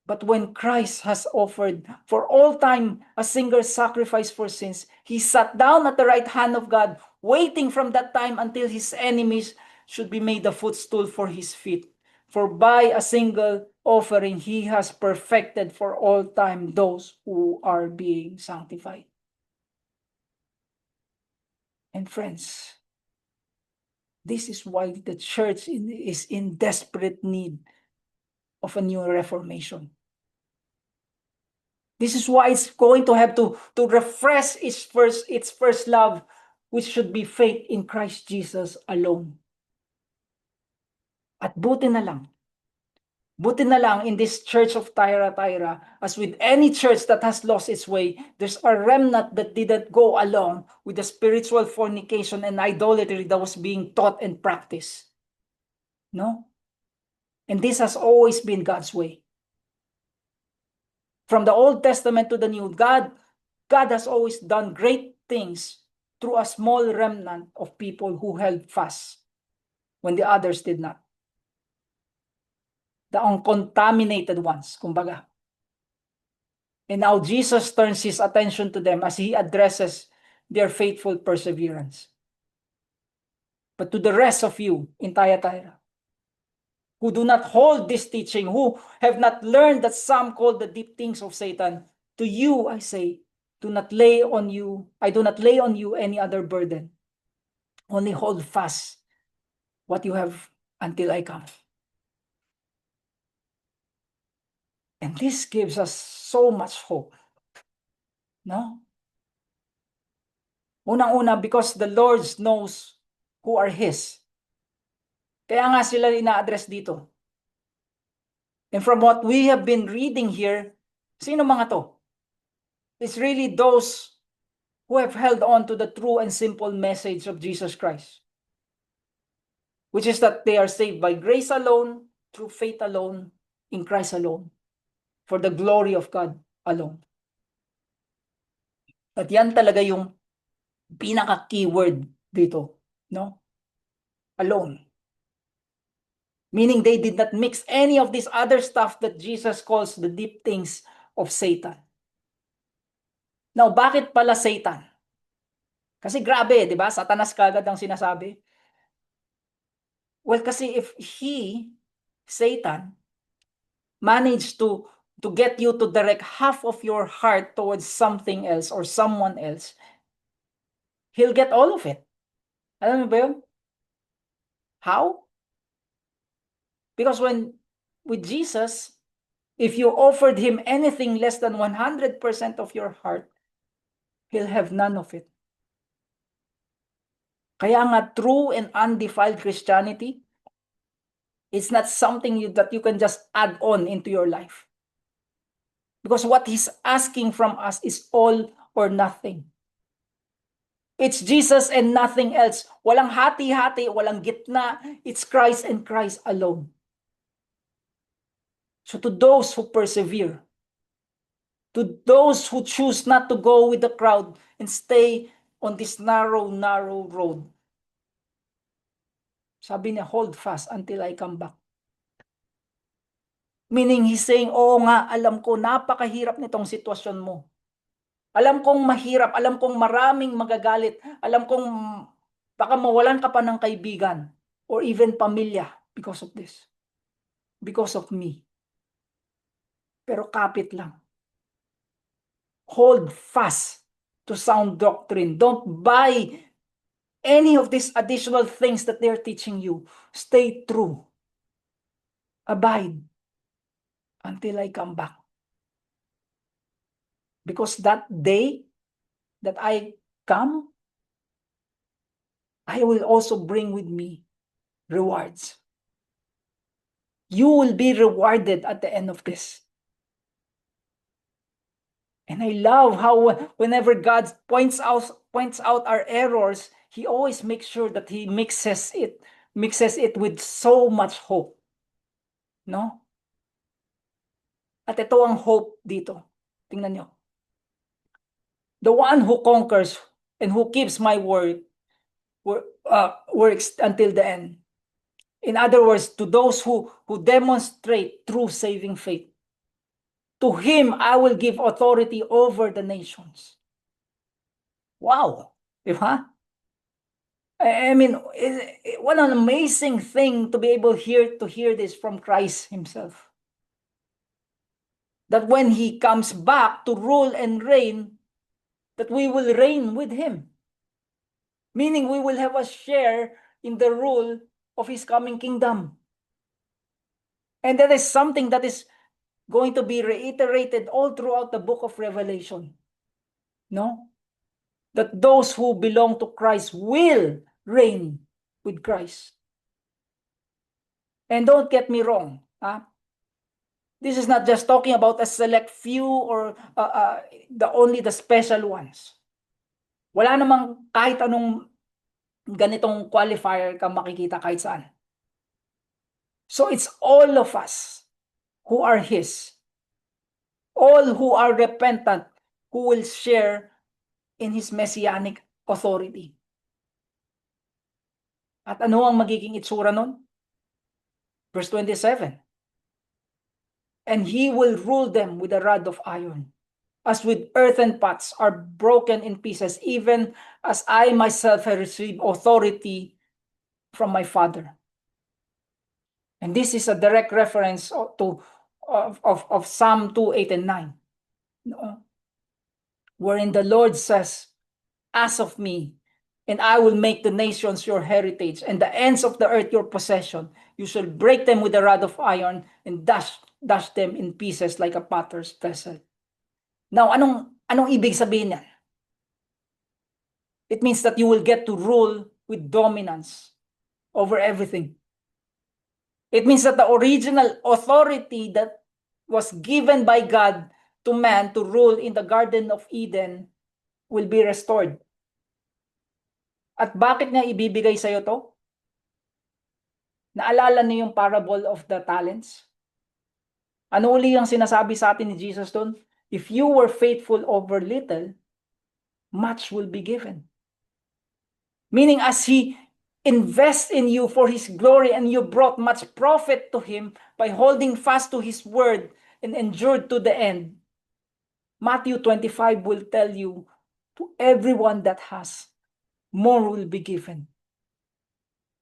But when Christ has offered for all time a single sacrifice for sins, he sat down at the right hand of God, waiting from that time until his enemies should be made a footstool for his feet. For by a single offering, he has perfected for all time those who are being sanctified. And friends, this is why the church is in desperate need of a new reformation. This is why it's going to have to refresh its first love, which should be faith in Christ Jesus alone. At buti na lang in this church of Thyatira, as with any church that has lost its way, there's a remnant that didn't go along with the spiritual fornication and idolatry that was being taught and practiced. No? And this has always been God's way. From the Old Testament to the New, God has always done great things through a small remnant of people who held fast when the others did not. The uncontaminated ones, kumbaga. And now Jesus turns his attention to them as he addresses their faithful perseverance. But to the rest of you in Thyatira, who do not hold this teaching, who have not learned that some call the deep things of Satan, to you I say, I do not lay on you any other burden. Only hold fast what you have until I come. And this gives us so much hope. No? Unang-una, because the Lord knows who are His. Kaya nga sila ina-address dito. And from what we have been reading here, sino mga to? It's really those who have held on to the true and simple message of Jesus Christ, which is that they are saved by grace alone, through faith alone, in Christ alone, for the glory of God alone. At yan talaga yung pinaka-keyword dito, no? Alone. Meaning they did not mix any of this other stuff that Jesus calls the deep things of Satan. Now, bakit pala Satan? Kasi grabe, di ba? Satanas kagad ang sinasabi. Well, kasi if Satan, managed to get you to direct half of your heart towards something else or someone else, he'll get all of it. Alam mo ba yun? How? Because with Jesus, if you offered him anything less than 100% of your heart, he'll have none of it. Kaya nga true and undefiled Christianity, it's not something that you can just add on into your life. Because what he's asking from us is all or nothing. It's Jesus and nothing else. Walang hati-hati, walang gitna. It's Christ and Christ alone. So to those who persevere, to those who choose not to go with the crowd and stay on this narrow road, sabi niya, hold fast until I come back. Meaning he's saying, oo nga, alam ko, napakahirap nitong sitwasyon mo. Alam kong mahirap, alam kong maraming magagalit, alam kong baka mawalan ka pa ng kaibigan or even pamilya because of this. Because of me. Pero kapit lang. Hold fast to sound doctrine. Don't buy any of these additional things that they're teaching you. Stay true. Abide until I come back. Because that day that I come, I will also bring with me rewards. You will be rewarded at the end of this. And I love how whenever God points out our errors, He always makes sure that He mixes it with so much hope. No? At ito ang hope dito. Tingnan nyo. The one who conquers and who keeps my word works until the end. In other words, to those who demonstrate true saving faith, to him I will give authority over the nations. Wow! Di ba? I mean, what an amazing thing to be able to hear this from Christ himself. That when he comes back to rule and reign, that we will reign with him. Meaning we will have a share in the rule of his coming kingdom. And that is something that is going to be reiterated all throughout the book of Revelation. No? That those who belong to Christ will reign with Christ. And don't get me wrong. This is not just talking about a select few or only the special ones. Wala namang kahit anong ganitong qualifier ka makikita kahit saan. So it's all of us who are His. All who are repentant, who will share in His messianic authority. At ano ang magiging itsura nun? Verse 27. And He will rule them with a rod of iron, as with earthen pots are broken in pieces, even as I myself have received authority from my Father. And this is a direct reference of Psalm 2, 8, and 9. Wherein the Lord says, "As of me, and I will make the nations your heritage, and the ends of the earth your possession. You shall break them with a rod of iron, and dash them in pieces like a potter's vessel." Now, anong ibig sabihin niyan? It means that you will get to rule with dominance over everything. It means that the original authority that was given by God to man to rule in the Garden of Eden will be restored. At bakit niya ibibigay sa'yo to? Naalala niyo yung parable of the talents? Ano uli yung sinasabi sa atin ni Jesus doon? If you were faithful over little, much will be given. Meaning as He invests in you for His glory and you brought much profit to Him by holding fast to His word and endured to the end, Matthew 25 will tell you, to everyone that has, more will be given.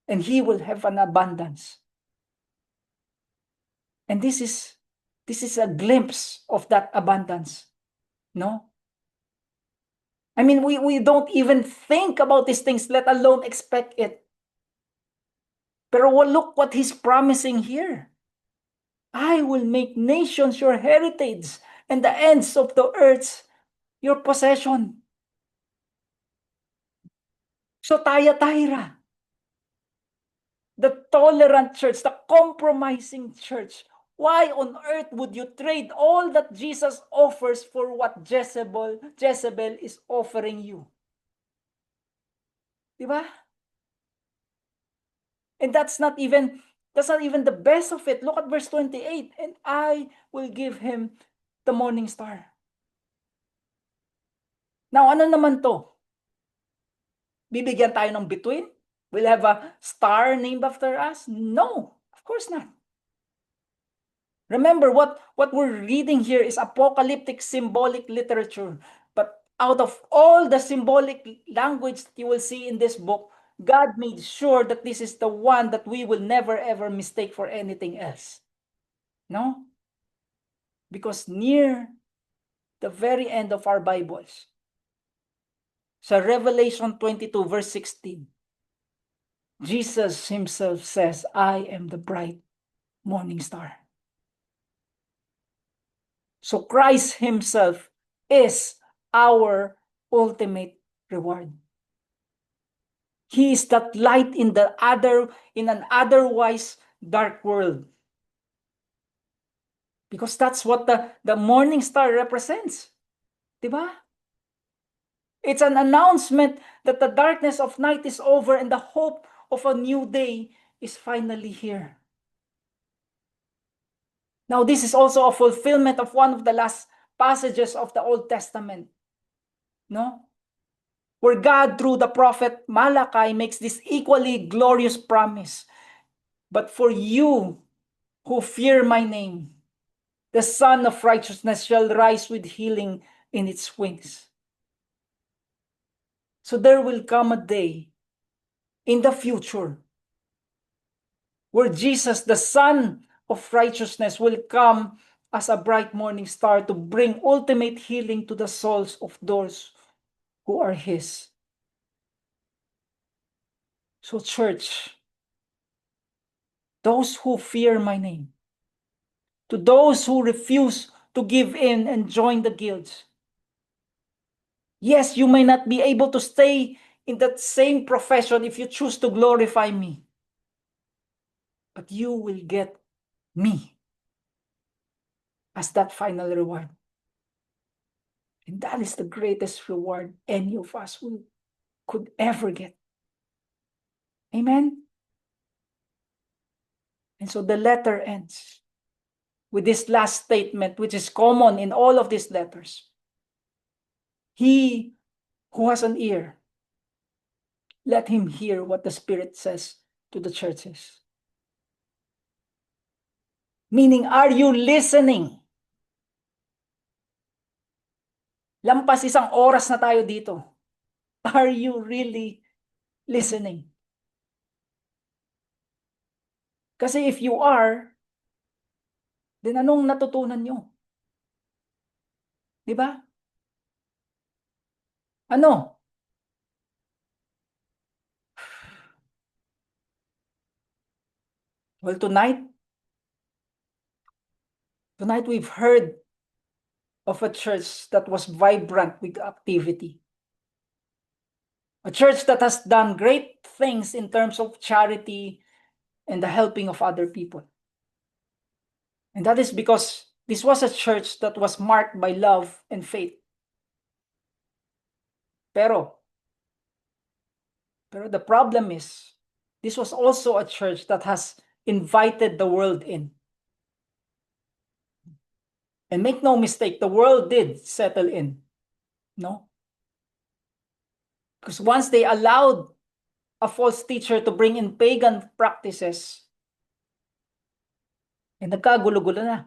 And he will have an abundance. And this is a glimpse of that abundance. No? I mean, we don't even think about these things, let alone expect it. Pero look what He's promising here. I will make nations your heritage, and the ends of the earth your possession. So Thyatira, the tolerant church, the compromising church, why on earth would you trade all that Jesus offers for what Jezebel is offering you? Diba? And that's not even the best of it. Look at verse 28. And I will give him the morning star. Now, ano naman to? Bibigyan tayo ng bituin? We'll have a star named after us? No, of course not. Remember, what we're reading here is apocalyptic symbolic literature. But out of all the symbolic language that you will see in this book, God made sure that this is the one that we will never ever mistake for anything else. No? Because near the very end of our Bibles, sa Revelation 22 verse 16, Jesus himself says, "I am the bright morning star." So Christ himself is our ultimate reward. He is that light in an otherwise dark world. Because that's what the morning star represents. Diba? It's an announcement that the darkness of night is over and the hope of a new day is finally here. Now, this is also a fulfillment of one of the last passages of the Old Testament. No? Where God, through the prophet Malachi, makes this equally glorious promise. But for you who fear my name, the Son of Righteousness shall rise with healing in its wings. So there will come a day in the future where Jesus, the Son of Righteousness, will come as a bright morning star to bring ultimate healing to the souls of those who are His. So, church, those who fear my name, to those who refuse to give in and join the guilds, yes, you may not be able to stay in that same profession if you choose to glorify me, but you will get me as that final reward. And that is the greatest reward any of us could ever get. Amen? And so the letter ends with this last statement, which is common in all of these letters. He who has an ear, let him hear what the Spirit says to the churches. Meaning, are you listening? Lampas isang oras na tayo dito. Are you really listening? Kasi if you are, then anong natutunan nyo? Di ba? Ano? Well, tonight we've heard of a church that was vibrant with activity. A church that has done great things in terms of charity and the helping of other people. And that is because this was a church that was marked by love and faith. Pero the problem is, this was also a church that has invited the world in. And make no mistake, the world did settle in. No? Because once they allowed a false teacher to bring in pagan practices, and nagkagulo-gulo na.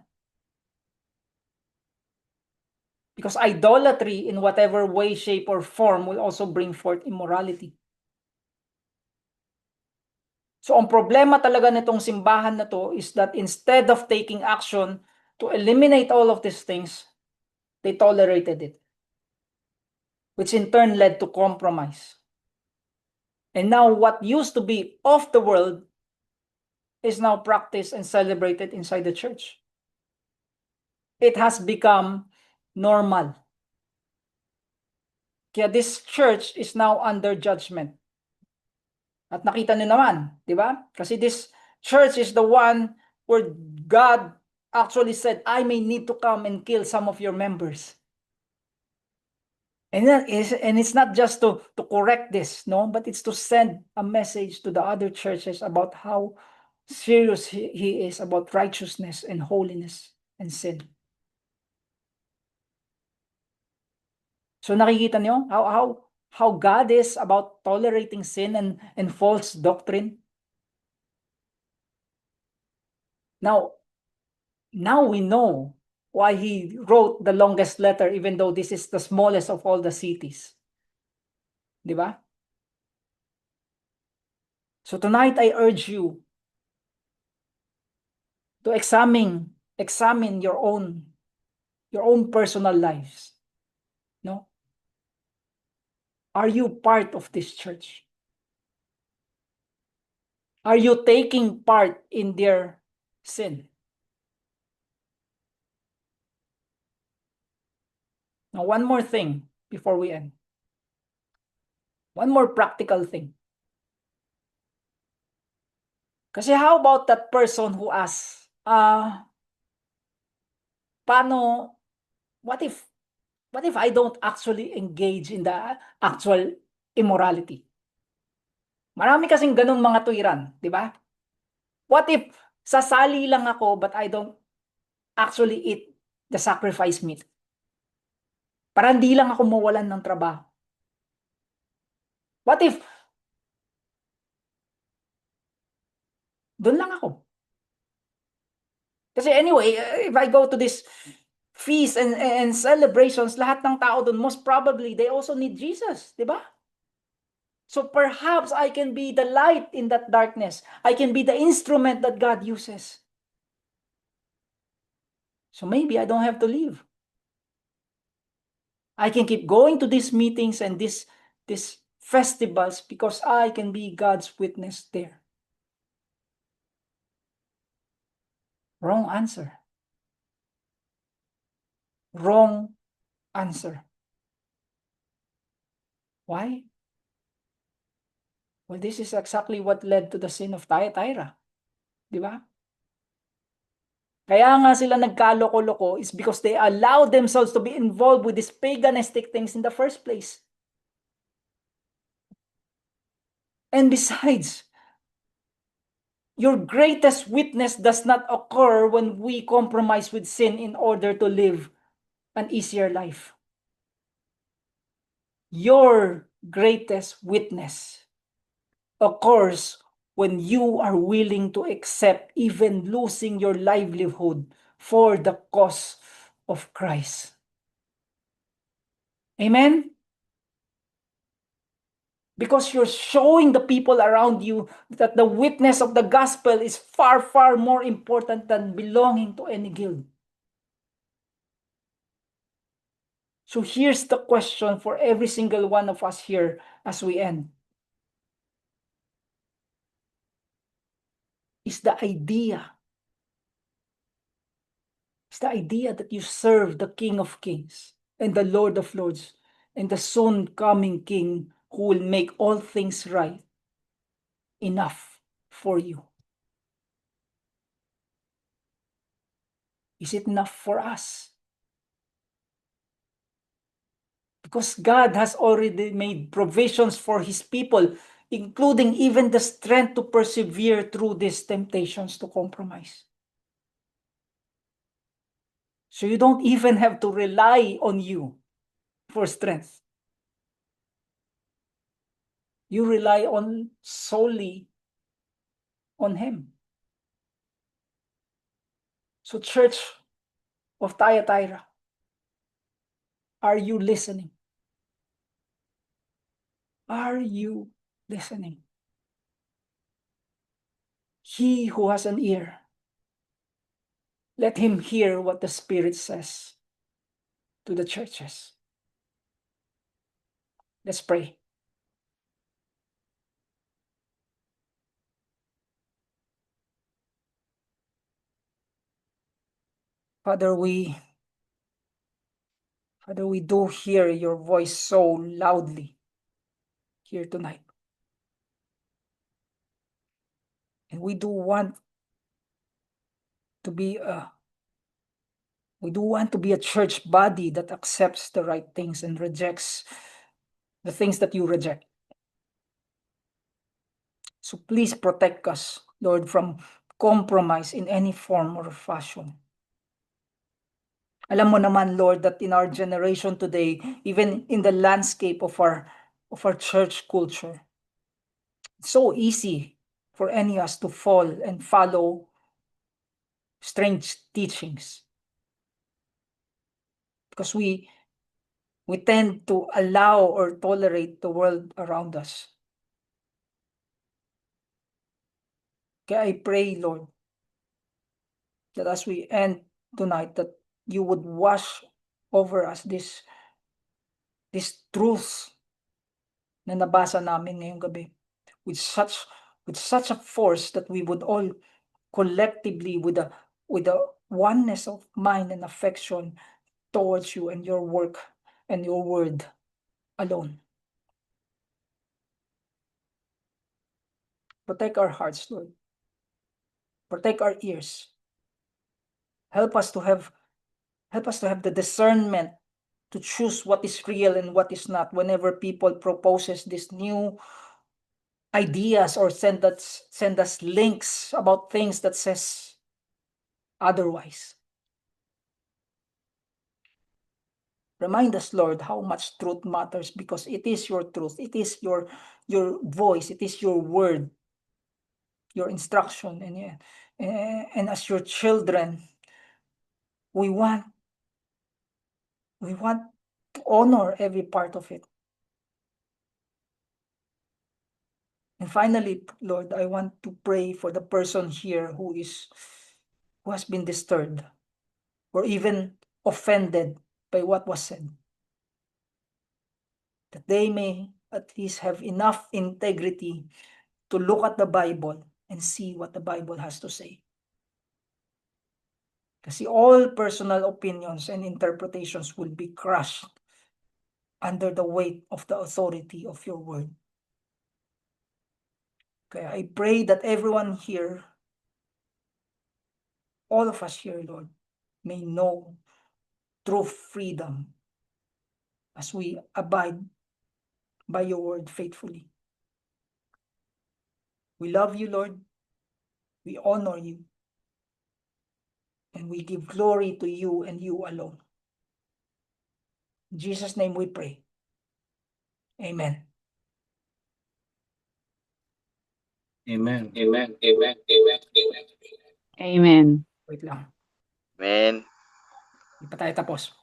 Because idolatry in whatever way, shape, or form will also bring forth immorality. So ang problema talaga nitong simbahan na to is that instead of taking action to eliminate all of these things, they tolerated it, which in turn led to compromise. And now what used to be of the world is now practiced and celebrated inside the church. It has become normal. Kaya this church is now under judgment. At nakita niyo naman, di ba? Kasi this church is the one where God actually said, I may need to come and kill some of your members. And it's not just to correct this, no, but it's to send a message to the other churches about how serious he is about righteousness and holiness and sin. So nakikita niyo how God is about tolerating sin and false doctrine. Now we know why he wrote the longest letter, even though this is the smallest of all the cities. Di ba? So tonight I urge you to examine your own personal lives. No? Are you part of this church? Are you taking part in their sin? Now, one more thing before we end. One more practical thing. Kasi how about that person who asks, what if I don't actually engage in the actual immorality? Marami kasing ganung mga tuwiran, di ba? What if sasali lang ako but I don't actually eat the sacrifice meat? Para hindi lang ako mawalan ng trabaho. What if doon lang ako? Kasi anyway, if I go to this feast and celebrations, lahat ng tao doon, most probably, they also need Jesus, di ba? So perhaps I can be the light in that darkness. I can be the instrument that God uses. So maybe I don't have to leave. I can keep going to these meetings and these festivals because I can be God's witness there. Wrong answer. Wrong answer. Why? Well, this is exactly what led to the sin of Thyatira. Di ba? Kaya nga sila nagkaloko-loko is because they allowed themselves to be involved with these paganistic things in the first place. And besides, your greatest witness does not occur when we compromise with sin in order to live an easier life. Your greatest witness occurs when you are willing to accept even losing your livelihood for the cause of Christ. Amen? Because you're showing the people around you that the witness of the gospel is far, far more important than belonging to any guild. So here's the question for every single one of us here as we end. Is the idea that you serve the King of Kings and the Lord of Lords and the soon coming King who will make all things right enough for you? Is it enough for us? Because God has already made provisions for His people, including even the strength to persevere through these temptations to compromise. So you don't even have to rely on you for strength. You rely solely on Him. So Church of Thyatira, are you listening? Are you listening? He who has an ear, let him hear what the Spirit says to the churches. Let's pray. Father, we do hear your voice so loudly here tonight. And we do want to be a church body that accepts the right things and rejects the things that you reject. So please protect us, Lord, from compromise in any form or fashion. Alam mo naman, Lord, that in our generation today, even in the landscape of our church culture, it's so easy for any of us to fall and follow strange teachings. Because we tend to allow or tolerate the world around us. Kaya I pray, Lord, that as we end tonight, that you would wash over us this truths na nabasa namin ngayong gabi with such a force that we would all collectively with a oneness of mind and affection towards you and your work and your word alone. Protect our hearts, Lord. Protect our ears. Help us to have Help us to have the discernment to choose what is real and what is not whenever people proposes this new ideas or send us links about things that says otherwise. Remind us, Lord, how much truth matters, because it is your truth. It is your voice. It is your word, your instruction. And as your children, we want to honor every part of it. And finally, Lord, I want to pray for the person here who has been disturbed or even offended by what was said, that they may at least have enough integrity to look at the Bible and see what the Bible has to say. Kasi all personal opinions and interpretations will be crushed under the weight of the authority of your word. Kaya I pray that everyone here, all of us here, Lord, may know true freedom as we abide by your word faithfully. We love you, Lord. We honor you. And we give glory to you and you alone. In Jesus' name we pray. Amen. Amen. Amen. Wait lang. Amen. Hindi pa tayo tapos.